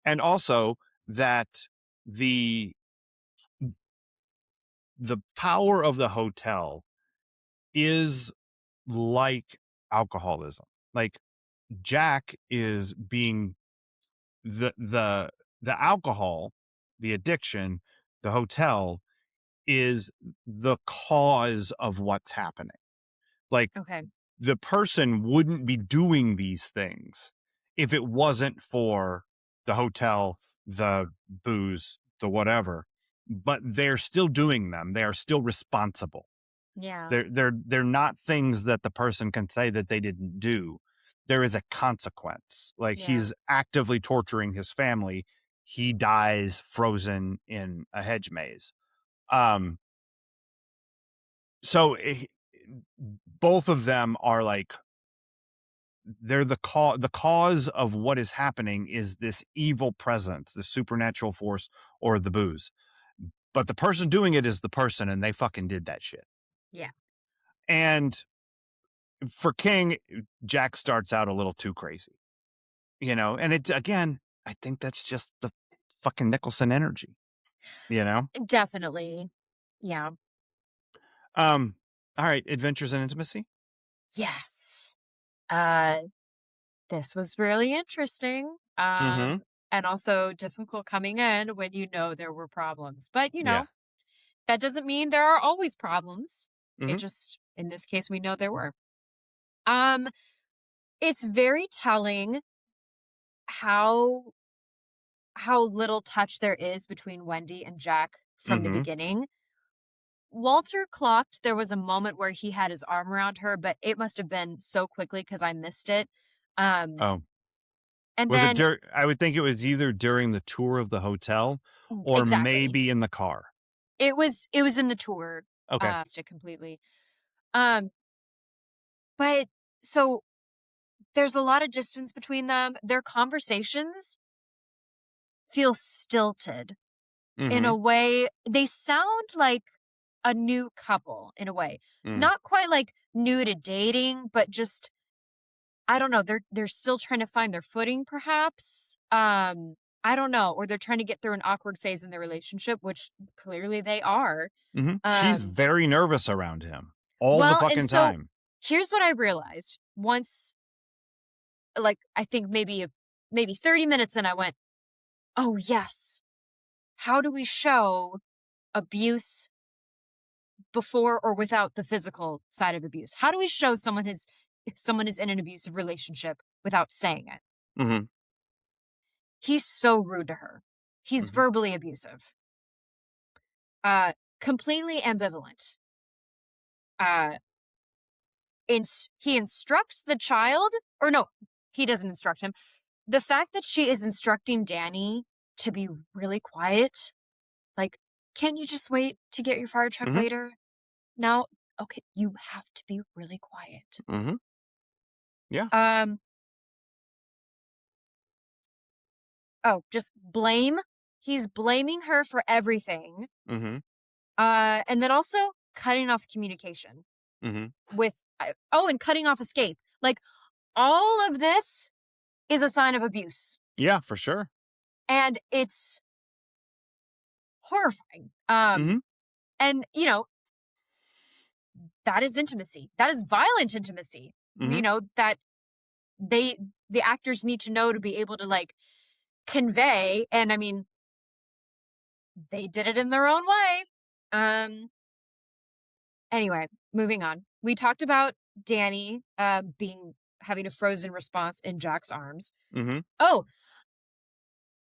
And also that the the power of the hotel is like alcoholism. Like Jack is being the the alcohol, the addiction, the hotel is the cause of what's happening. Like Okay. the person wouldn't be doing these things if it wasn't for the hotel, the booze, the whatever, but they're still doing them. They are still responsible. Yeah. They're not things that the person can say that they didn't do. There is a consequence. Like Yeah. he's actively torturing his family. He dies frozen in a hedge maze. Um, so both of them are like they're the cause of what is happening is this evil presence, the supernatural force or the booze. But the person doing it is the person and they fucking did that shit. Yeah. And for King, Jack starts out a little too crazy, you know, and it's again, I think that's just the fucking Nicholson energy, you know? Definitely. Yeah. Um, all right, Adventures in Intimacy. Yes. Uh, this was really interesting. Mm-hmm. And also difficult coming in when you know there were problems. But, Yeah. that doesn't mean there are always problems. It Mm-hmm. just, in this case, we know there were. Um, it's very telling how little touch there is between Wendy and Jack from the Mm-hmm. beginning. Walter clocked there was a moment where he had his arm around her, but it must have been so quickly because I missed it. Um, Oh, and was it then I would think it was either during the tour of the hotel or exactly. maybe in the car. It was in the tour, Okay. missed it completely. Um, but so there's a lot of distance between them. Their conversations feel stilted in Mm-hmm. a way. They sound like a new couple in a way. Mm. Not quite like new to dating, but just I don't know, they're still trying to find their footing perhaps. I don't know, or they're trying to get through an awkward phase in their relationship, which clearly they are. Mhm. She's Um, very nervous around him all the well, and fucking so time. here's what I realized once, like I think maybe 30 minutes in, I went, "Oh yes, how do we show abuse before or without the physical side of abuse? How do we show someone is if someone is in an abusive relationship without saying it?" Mhm, He's so rude to her. He's mhm, verbally abusive. Uh, Completely ambivalent. Uh, he instructs the child, or no, he doesn't instruct him. The fact that she is instructing Danny to be really quiet, like, can't you just wait to get your fire truck mhm, later? No, okay, you have to be really quiet. mhm. Yeah. Um, oh, just blame. He's blaming her for everything. Mhm, And then also cutting off communication mhm. with, and cutting off escape. Like, all of this is a sign of abuse. Yeah, for sure. And it's horrifying. Mhm, And, that is intimacy. That is violent intimacy. mhm, That they, the actors need to know to be able to like convey. And I mean, they did it in their own way. Anyway, moving on. We talked about Danny having a frozen response in Jack's arms. mhm. Oh,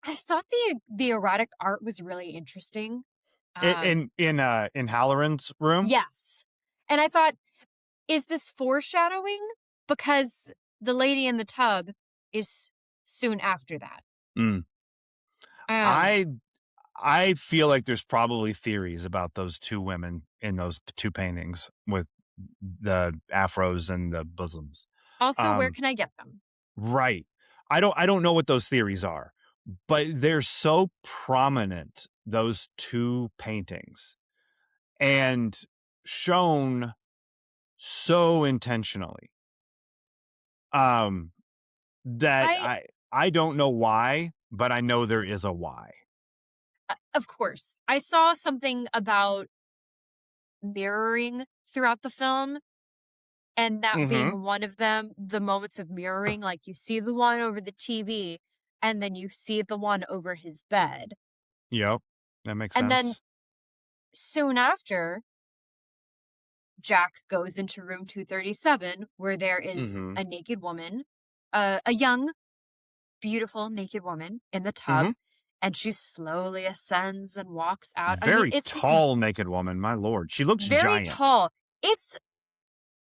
I thought the erotic art was really interesting. Um, In Halloran's room? yes. And I thought, is this foreshadowing? Because the lady in the tub is soon after that. Mm. Um, I I feel like there's probably theories about those 2 women in those 2 paintings with the afros and the bosoms. Also, where Um, can I get them? right. I don't know what those theories are, but they're so prominent, those 2 paintings, and shown so intentionally, um, that I I don't know why, but I know there is a why. of course, I saw something about mirroring throughout the film, and that Mhm. being one of them, the moments of mirroring, like, you see the one over the TV, and then you see the one over his bed. Yep. That makes And then sense. soon after, Jack goes into room 237, where there is Mhm. a naked woman, a young, beautiful naked woman in the tub, Mhm. and she slowly ascends and walks out. I mean, Very it's this tall naked woman, my lord. She looks very giant. tall.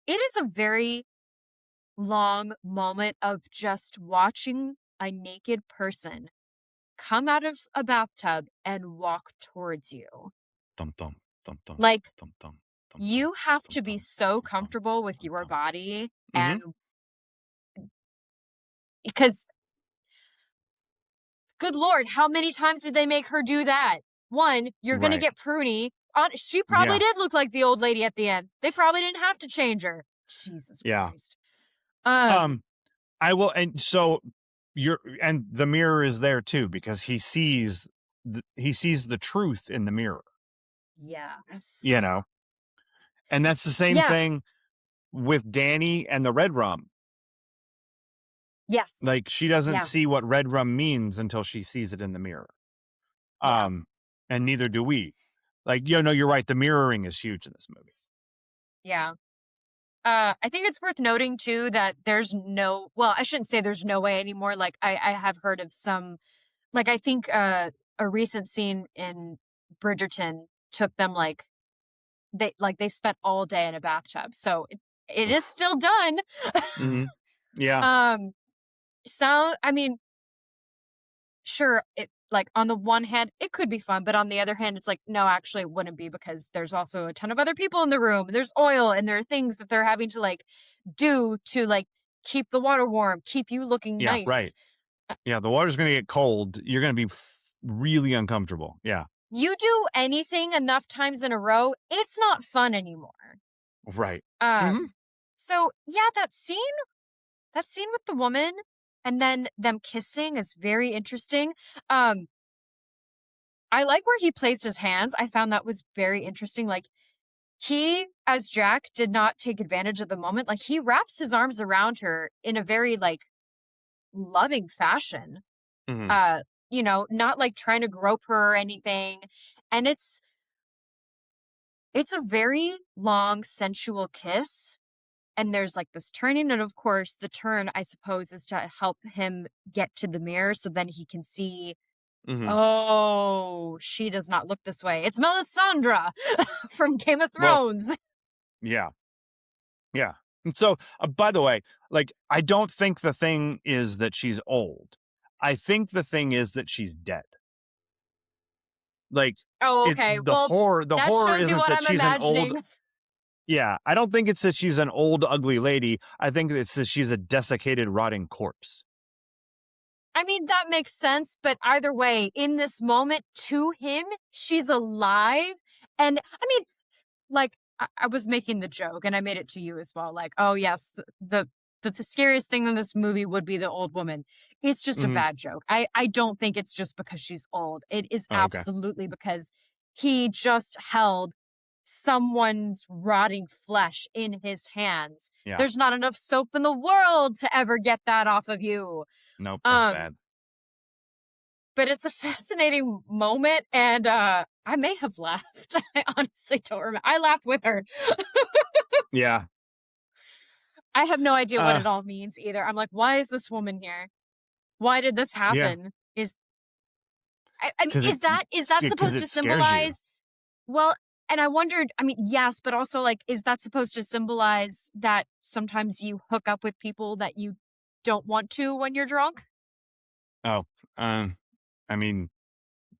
It is a very long moment of just watching a naked person come out of a bathtub and walk towards you. Dum dum, dum dum, Like, dum dum, dum dum, you have dum to be dum, so dum dum, comfortable with dum your dum. body, and Mhm. because good lord, how many times did they make her do that? One, you're gonna Right. get pruny. She probably Yeah. did look like the old lady at the end. They probably didn't have to change her. Jesus Yeah. Christ. Um, Um, I will, and so you're, and the mirror is there too because he sees the truth in the mirror, you yes. know? And that's the same Yeah, thing with Danny and the red rum. yes. Like, she doesn't Yeah, see what red rum means until she sees it in the mirror. yeah, Um, and neither do we. Like, you know, you're right, the mirroring is huge in this movie. yeah. I think it's worth noting too that there's no well, I shouldn't say there's no way anymore. Like I have heard of some like I think a recent scene in Bridgerton took them they spent all day in a bathtub. So it is Oof. still done. Mhm. Yeah. um so I mean, sure, it like on the one hand, it could be fun, but on the other hand, it's like, no, actually it wouldn't be because there's also a ton of other people in the room. There's oil and there are things that they're having to like do to like keep the water warm, keep you looking Yeah, right. nice. Uh, Yeah, the water's gonna get cold. You're gonna be really uncomfortable. Yeah. You do anything enough times in a row, it's not fun anymore. Right. Mhm. Um so yeah, that scene with the woman and then them kissing is very interesting. Um I like where he placed his hands. I found that was very interesting. Like he, as Jack, did not take advantage of the moment. Like he wraps his arms around her in a very like loving fashion. Mhm. Uh, not like trying to grope her or anything. And it's a very long sensual kiss. And there's like this turning, and of course, the turn, I suppose, is to help him get to the mirror so then he can see, Mhm. oh, she does not look this way. It's Melisandre from Game of Well, Thrones. yeah. Yeah. And so, by the way, like, I don't think the thing is that she's old. I think the thing is that she's dead. Like, Oh, it okay. Well, the that horror shows you isn't what that I'm she's an old. imagining. Yeah, I don't think it's that she's an old, ugly lady. I think it's that she's a desiccated, rotting corpse. I mean, that makes sense, but either way, in this moment, to him, she's alive. And I mean, like, I was making the joke and I made it to you as well. Like, oh, yes, the scariest thing in this movie would be the old woman. It's just a Mhm. bad joke. I don't think it's just because she's old. It is Oh, okay. absolutely because he just held someone's rotting flesh in his hands. Yeah. There's not enough soap in the world to ever get that off of you. Nope, that's Um, bad. but it's a fascinating moment, and, I may have laughed. I honestly don't remember. I laughed with her. Yeah. I have no idea what Uh, it all means either. I'm like, "Why is this woman here? Why did this yeah, happen?" I mean, 'cause is that because supposed it to scares you. symbolize well, and I wondered, I mean, yes, but also, like, is that supposed to symbolize that sometimes you hook up with people that you don't want to when you're drunk? Oh, um, I mean,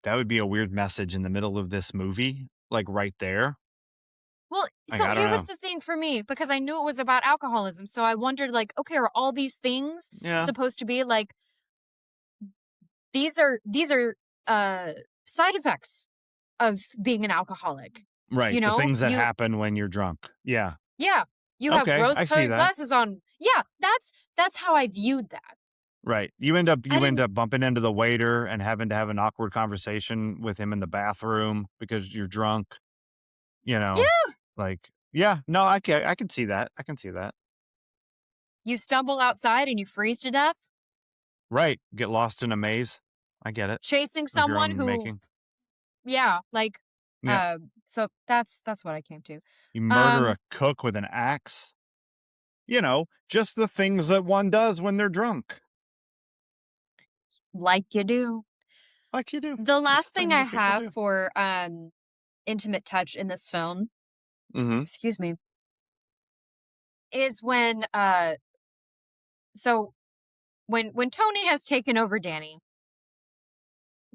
that would be a weird message in the middle of this movie, like, right there. Well, Like, so I don't here was know. the thing for me because I knew it was about alcoholism. So I wondered, like, okay, are all these things Yeah, supposed to be like these are uh side effects of being an alcoholic? right, You the know, things that you happen when you're drunk. Yeah. yeah, You have Okay, I see rose-colored that. glasses on. Yeah, that's how I viewed that. Right. I You end didn't up bumping into the waiter and having to have an awkward conversation with him in the bathroom because you're drunk, you know? Yeah, Like, yeah, no, I can see that. I can see that. you stumble outside and you freeze to death Right. Get lost in a maze. I get it. chasing Of your someone own who making. yeah, like, Yeah. so that's what I came to. You murder Um, a cook with an axe. Just the things that one does when they're drunk. like you do. Like you do. The Just last the thing things I that people have do. for, intimate touch in this film, Mhm. excuse me, is when, so when Tony has taken over Danny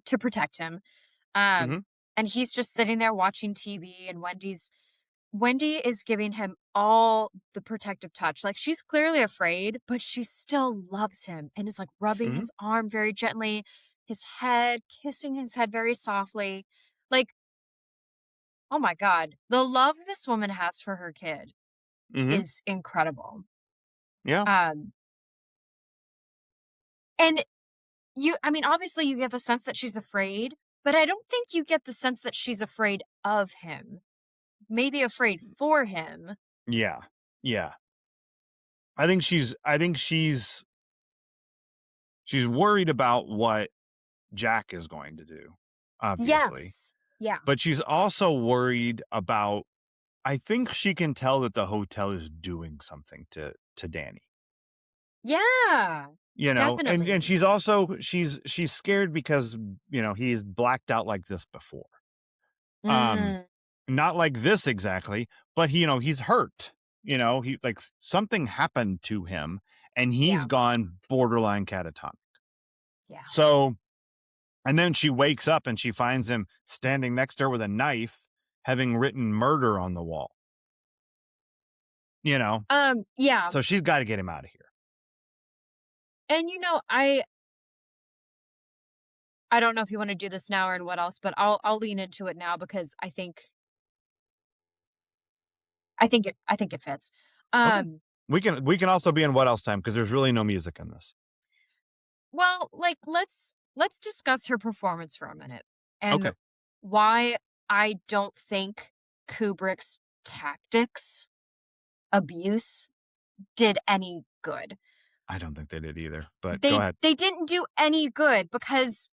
to protect him, Mhm. and he's just sitting there watching TV, and Wendy is giving him all the protective touch. Like, she's clearly afraid, but she still loves him and is, like, rubbing Mhm. his arm very gently, his head, kissing his head very softly. Like, oh my god, the love this woman has for her kid Mhm. is incredible. Yeah. Um, and I mean, obviously, you get the sense that she's afraid, but I don't think you get the sense that she's afraid of him. Maybe afraid for him. Yeah. Yeah. I think she's worried about what Jack is going to do, obviously. Yes. Yeah. But she's also worried about I think she can tell that the hotel is doing something to Danny. Yeah. And Definitely. she's also she's scared because, he's blacked out like this before. Um, Mm, not like this exactly, but he's hurt. He like something happened to him and he's yeah. gone borderline catatonic. Yeah. So, and then she wakes up and she finds him standing next to her with a knife, having written murder on the wall, you know? Yeah. So she's got to get him out of here. And I don't know if you want to do this now or in what else, but I'll lean into it now because I think it fits. Okay. Um, We can also be in what else time because there's really no music in this. well, like let's discuss her performance for a minute and Okay. why I don't think Kubrick's tactics abuse did any good. I don't think they did either, but go ahead. They didn't do any good because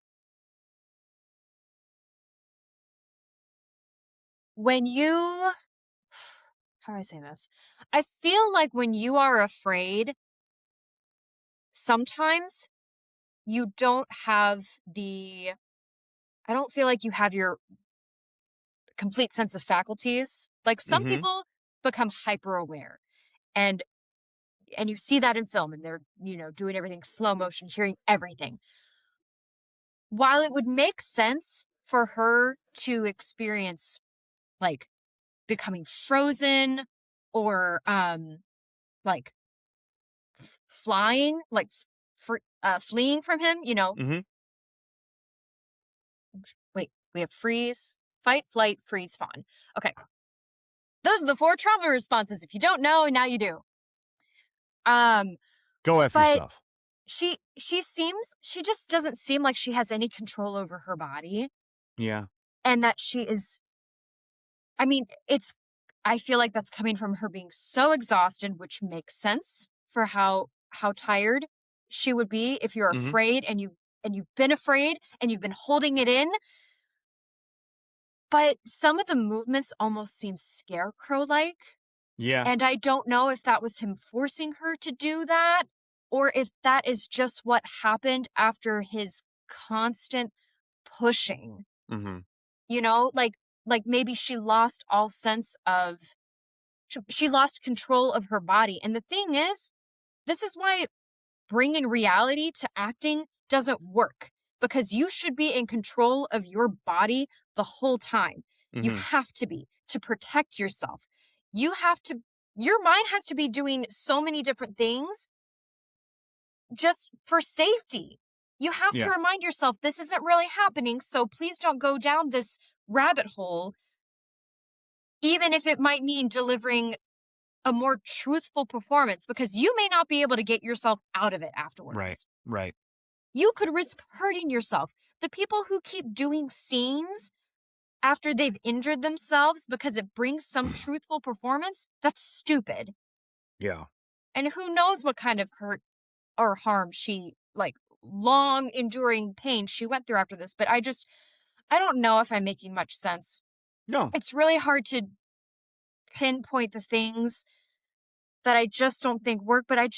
when you how do I say this? I feel like when you are afraid, sometimes you don't have the I don't feel like you have your complete sense of faculties. Like some Mhm. people become hyper aware and you see that in film and they're, doing everything slow motion, hearing everything. While it would make sense for her to experience like becoming frozen or like flying, like fleeing from him, Mhm. wait, we have freeze, fight, flight, freeze, fawn. Okay. Those are the four trauma responses. If you don't know, now you do. Um, Go F but yourself. she just doesn't seem like she has any control over her body Yeah. and that she is I mean, I feel like that's coming from her being so exhausted, which makes sense for how tired she would be if you're Mhm. afraid and you've been afraid and you've been holding it in. But some of the movements almost seem scarecrow like. Yeah. And I don't know if that was him forcing her to do that or if that is just what happened after his constant pushing. Mhm. Like maybe she lost all sense of she lost control of her body. And the thing is, this is why bringing reality to acting doesn't work because you should be in control of your body the whole time. You Mhm. have to be to protect yourself. You have to, your mind has to be doing so many different things just for safety. You have to Yeah. remind yourself this isn't really happening. So please don't go down this rabbit hole, even if it might mean delivering a more truthful performance because you may not be able to get yourself out of it Right. afterwards. Right. You could risk hurting yourself. The people who keep doing scenes after they've injured themselves because it brings some truthful performance, that's stupid. Yeah. And who knows what kind of hurt or harm she, like, long enduring pain she went through after this. But I don't know if I'm making much sense. No. It's really hard to pinpoint the things that I just don't think work, but I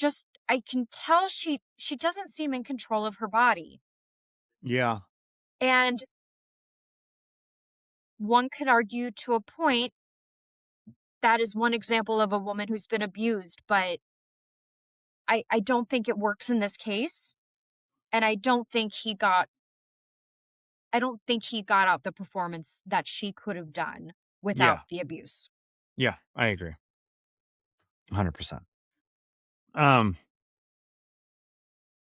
can tell she doesn't seem in control of her body. Yeah. And one could argue to a point that is one example of a woman who's been abused, but I don't think it works in this case. And I don't think he got out the performance that she could have done without Yeah. the abuse. Yeah. I agree. 100%. Um,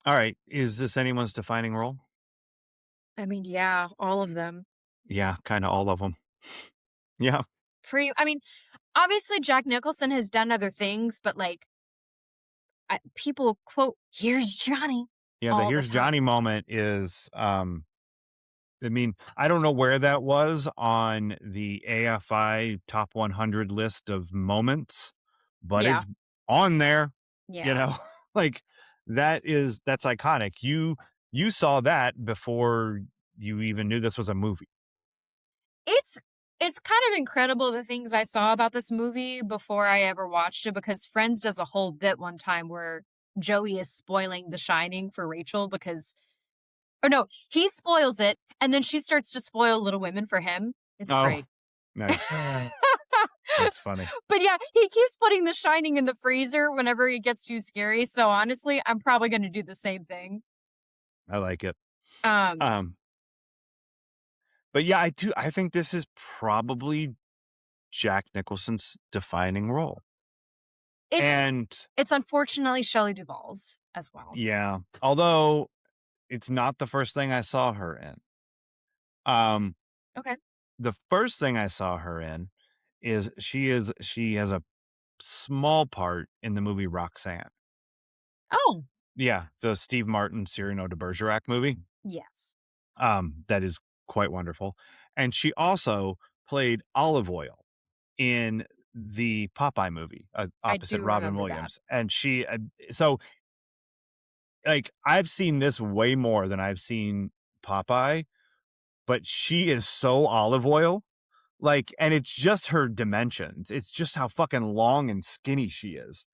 all right. Is this anyone's defining role? I mean, yeah, all of them. Yeah, kind of all of them. Yeah. I mean, obviously Jack Nicholson has done other things, but like people quote, "Here's Johnny" Yeah, the all the here's Johnny time. moment is I mean, I don't know where that was on the AFI top 100 list of moments, but Yeah. it's on there, you Yeah. know? Like that's iconic. You saw that before you even knew this was a movie. It's it's kind of incredible the things I saw about this movie before I ever watched it because Friends does a whole bit one time where Joey is spoiling The Shining for Rachel because or no, he spoils it and then she starts to spoil Little Women for him. It's Oh, great. nice. That's funny. But yeah, he keeps putting The Shining in the freezer whenever it gets too scary. So honestly, I'm probably going to do the same thing. I like it. Um, Um, but yeah, I think this is probably Jack Nicholson's defining role. it's And it's unfortunately Shelley Duvall's as well. yeah, although it's not the first thing I saw her in. Um, Okay. the first thing I saw her in she has a small part in the movie Roxanne. Oh, Yeah, the Steve Martin, Cyrano de Bergerac movie. yes. That is quite wonderful. And she also played Olive Oyl in the Popeye movie, I opposite do Robin remember that. Williams. And so like I've seen this way more than I've seen Popeye, but she is so Olive Oyl. Like, and it's just her dimensions. It's just how fucking long and skinny she is.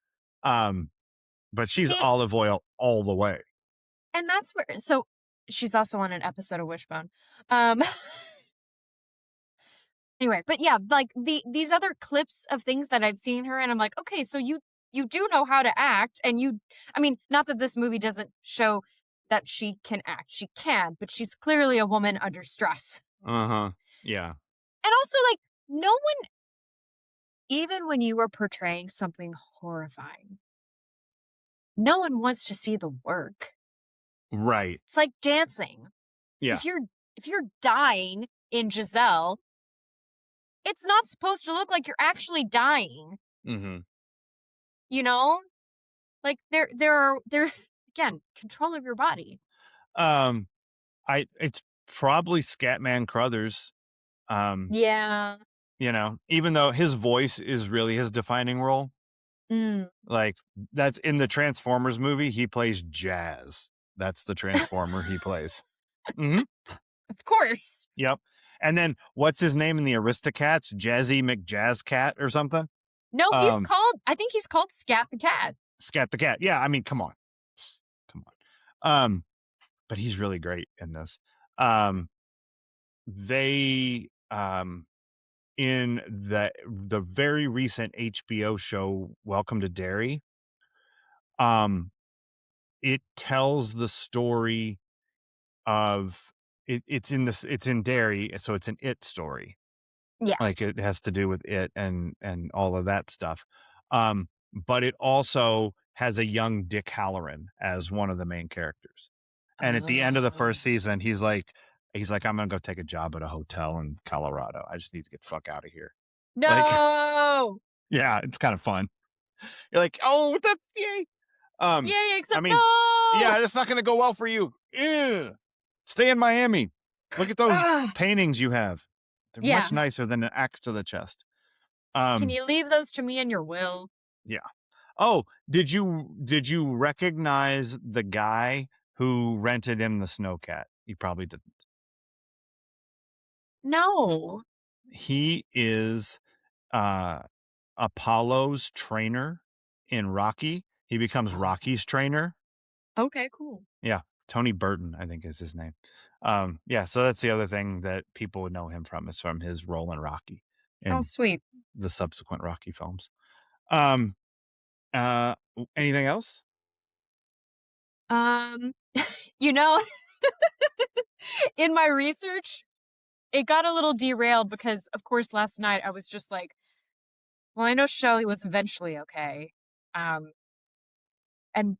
Um, but she's See, Olive Oyl all the way. and that's where so she's also on an episode of Wishbone. Um anyway, but yeah, like these other clips of things that I've seen her and I'm like, "Okay, so you do know how to act and you I mean, not that this movie doesn't show that she can act. She can, but she's clearly a woman under stress. Uh-huh. Yeah. And also like no one even when you are portraying something horrifying, no one wants to see the work. Right. It's like dancing. Yeah. If you're if you're dying in Giselle, it's not supposed to look like you're actually dying, Mm-hmm. you know? Like there again, control of your body. Um, it's probably Scatman Crothers. Um, Yeah. even though his voice is really his defining role. Mm. Like that's in the Transformers movie, he plays Jazz. That's the Transformer he plays. Mhm. Of course. Yep. And then what's his name in the Aristocats? Jazzy McJazzcat or something? No, Um, I think he's called Scat the Cat. Scat the Cat. Yeah, I mean, come on. Come on. But he's really great in this. Um, they in the very recent HBO show Welcome to Derry, um, it tells the story of it's in Derry, so it's an it story. Like, Yes. it has to do with it and all of that stuff. But it also has a young Dick Halloran as one of the main characters. And at the end of the Oh. first season, he's like, "I'm gonna go take a job at a hotel in Colorado. I just need to get the fuck out of here." Like, No. yeah, it's kind of fun. You're like, "Oh, what the yay." Yay, I except mean, no! yeah, it's not gonna go well for you. Ew. Stay in Miami. Look at those Ugh. paintings you have. They're much Yeah. nicer than an axe to the chest. Can Um, you leave those to me in your will? yeah. Oh, did you recognize the guy who rented him the snowcat? You probably didn't. No. He is uh Apollo's trainer in Rocky. He becomes Oh, Rocky's trainer. okay, cool. Yeah, Tony Burton, I think is his name. Yeah, so that's the other thing that people would know him from is from his role in Rocky Oh, and sweet. the subsequent Rocky films. Um, Anything else? Um, you know, in my research, it got a little derailed because, of course, last night I was just like, well, I know Shelly was eventually okay. Um,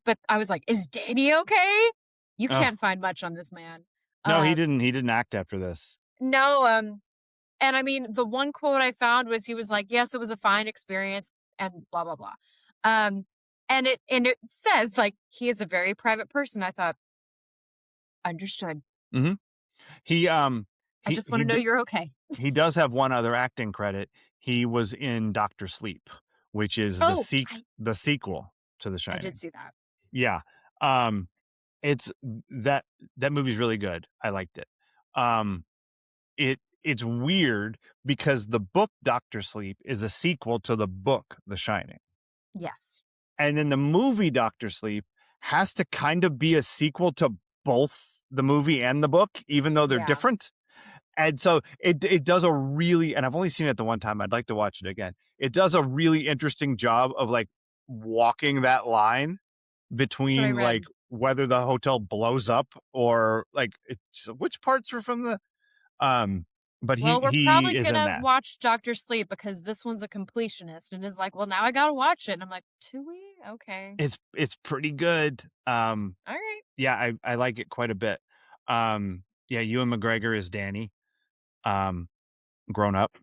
but I was like, is Danny okay? You Oh, can't find much on this man. no, he Um, didn't. He didn't act after this. no, and I mean, the one quote I found was he was like, "Yes, it was a fine experience," and blah blah blah. Um, and it says like he is a very private person. I thought, understood. Hmm. He I he just want he to know d- you're okay. he does have one other acting credit. He was in Doctor Sleep, which is Oh, the sequel to The I did Shining. see that. Yeah. Um, it's that that movie's really good. I liked it. Um, it's weird because the book Doctor Sleep is a sequel to the book The Shining. Yes. And then the movie Doctor Sleep has to kind of be a sequel to both the movie and the book, even though they're Yeah. different. And so it does a really, and I've only seen it the one time. I'd like to watch it again. It does a really interesting job of like walking that line That's what I between like read. whether the hotel blows up or like it's which parts are from the um but Well, we're he probably is in gonna that. watch Doctor Sleep because this one's a completionist, and is like, well, now I gotta watch it, and I'm like, do we? Okay, It's pretty good. all right, Yeah, I like it quite a bit. Yeah, Ewan McGregor is Danny, um, grown up.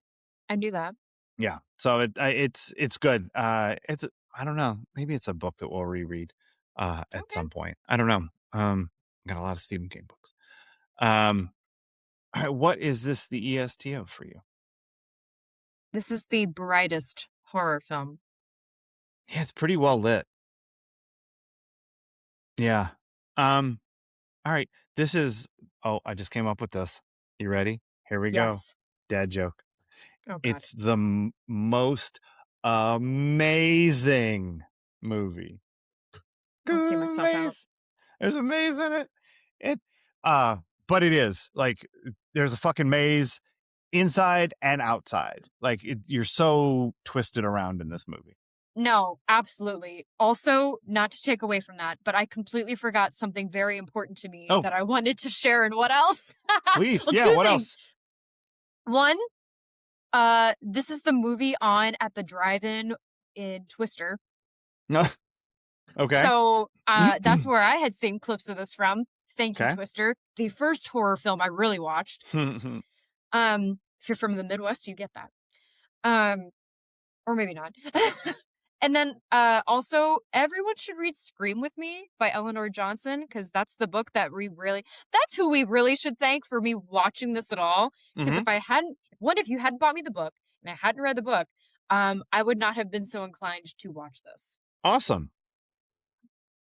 I knew that. Yeah, so it's good. It's I don't know, maybe it's a book that we'll reread at Okay, some point. I don't know. Got a lot of Stephen King books. Um, all right, what is this the EST of for you? this is the brightest horror film. Yeah, it's pretty well lit. Yeah. Um, all right. This is oh, I just came up with this. You ready? Here we go. Yes. Dad joke. Oh God, It's the most amazing movie. I'll see myself out. Amazing. There's a maze in it. It uh but it is like there's a fucking maze inside and outside. Like you're so twisted around in this movie. No, absolutely. Also, not to take away from that, but I completely forgot something very important to me Oh, that I wanted to share. And what else? please. Well, Yeah, two what things. else? One, this is the movie on at the drive-in in Twister. No. Okay. So, that's where I had seen clips of this from. Thank you, Okay. Twister. The first horror film I really watched. If you're from the Midwest, you get that. Um, or maybe not. And then, also, everyone should read Scream with Me by Eleanor Johnson because that's the book that we really that's who we really should thank for me watching this at all. Because Hmm. if I hadn't if you hadn't bought me the book and I hadn't read the book, I would not have been so inclined to watch this. Awesome.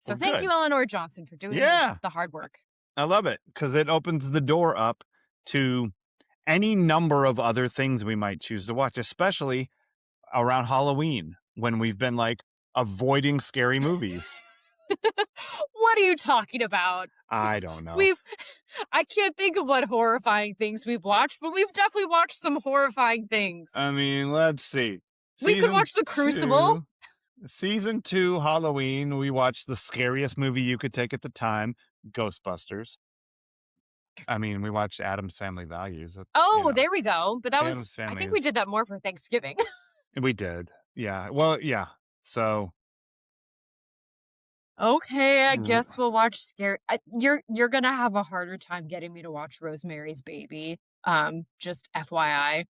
So Well, thank you, good. Eleanor Johnson, for doing Yeah. the hard work. I love it because it opens the door up to any number of other things we might choose to watch, especially around Halloween when we've been like avoiding scary movies. What are you talking about? I don't know. We've I can't think of what horrifying things we've watched, but we've definitely watched some horrifying things. I mean, let's see. We could Season watch The Crucible. two, season two, Halloween. We watched the scariest movie you could take at the time, Ghostbusters. I mean, we watched Adam's Family Values. That's Oh, there we go. But that was Adam's I Family think we is. did that more for Thanksgiving. We did. Yeah. Well, yeah. So Okay, I r- guess we'll watch scary you're gonna have a harder time getting me to watch Rosemary's Baby. Just FYI.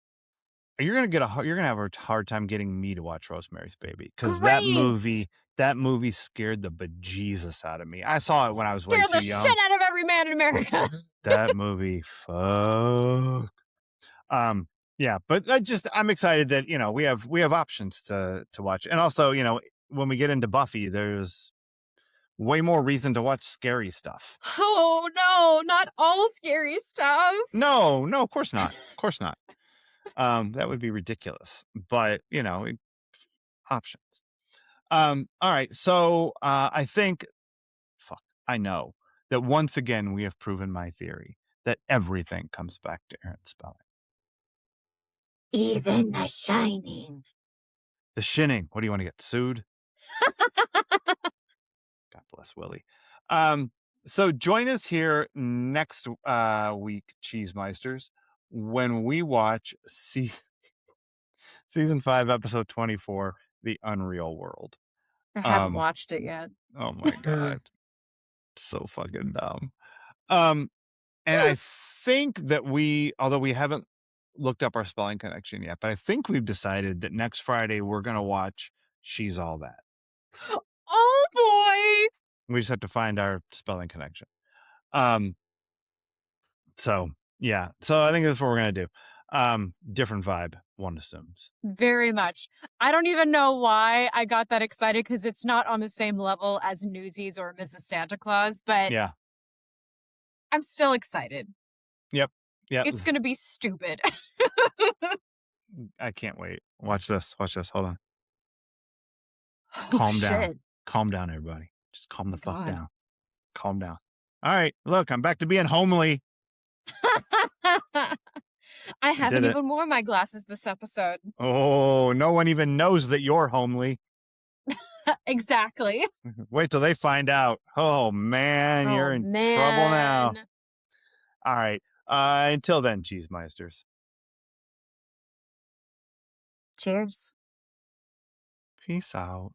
you're gonna have a hard time getting me to watch Rosemary's Baby because Great! that movie scared the bejesus out of me. I saw it when I was way Scare too the young. shit out of every man in America. That movie, fuck. Um, yeah, but I'm excited that, we have options to watch. And also, when we get into Buffy, there's way more reason to watch scary stuff. Oh, no, not all scary stuff. No, no, of course not. Of course not. That would be ridiculous. But, options. All right. So, I think fuck, I know that once again we have proven my theory that everything comes back to Aaron Spelling. Even The Shining. The Shinning. What do you want to get sued? God bless Willie. Um, so join us here next week, Cheesemeisters, when we watch season 5, episode 24, The Unreal World. I haven't Um, watched it yet. oh my God. So fucking dumb. Um, and I think that although we haven't looked up our spelling connection yet, but I think we've decided that next Friday we're going to watch She's All That. Oh boy! We just have to find our spelling connection. Um, so yeah, so I think that's what we're gonna do. Different vibe, one assumes. Very much. I don't even know why I got that excited because it's not on the same level as Newsies or Mrs. Santa Claus, but Yeah. I'm still excited. Yep. Yep. It's gonna be stupid. I can't wait. Watch this. Watch this. Hold on. Oh Calm down. shit. Calm down, everybody. Just calm Oh the my fuck god. down. Calm down. All right. Look, I'm back to being homely. I I did haven't it. even worn my glasses this episode. Oh, no one even knows that you're homely. Exactly. Wait till they find out. Oh man, Oh you're in trouble now. man. All right. Until then, Cheesemeisters. Cheers. Peace out.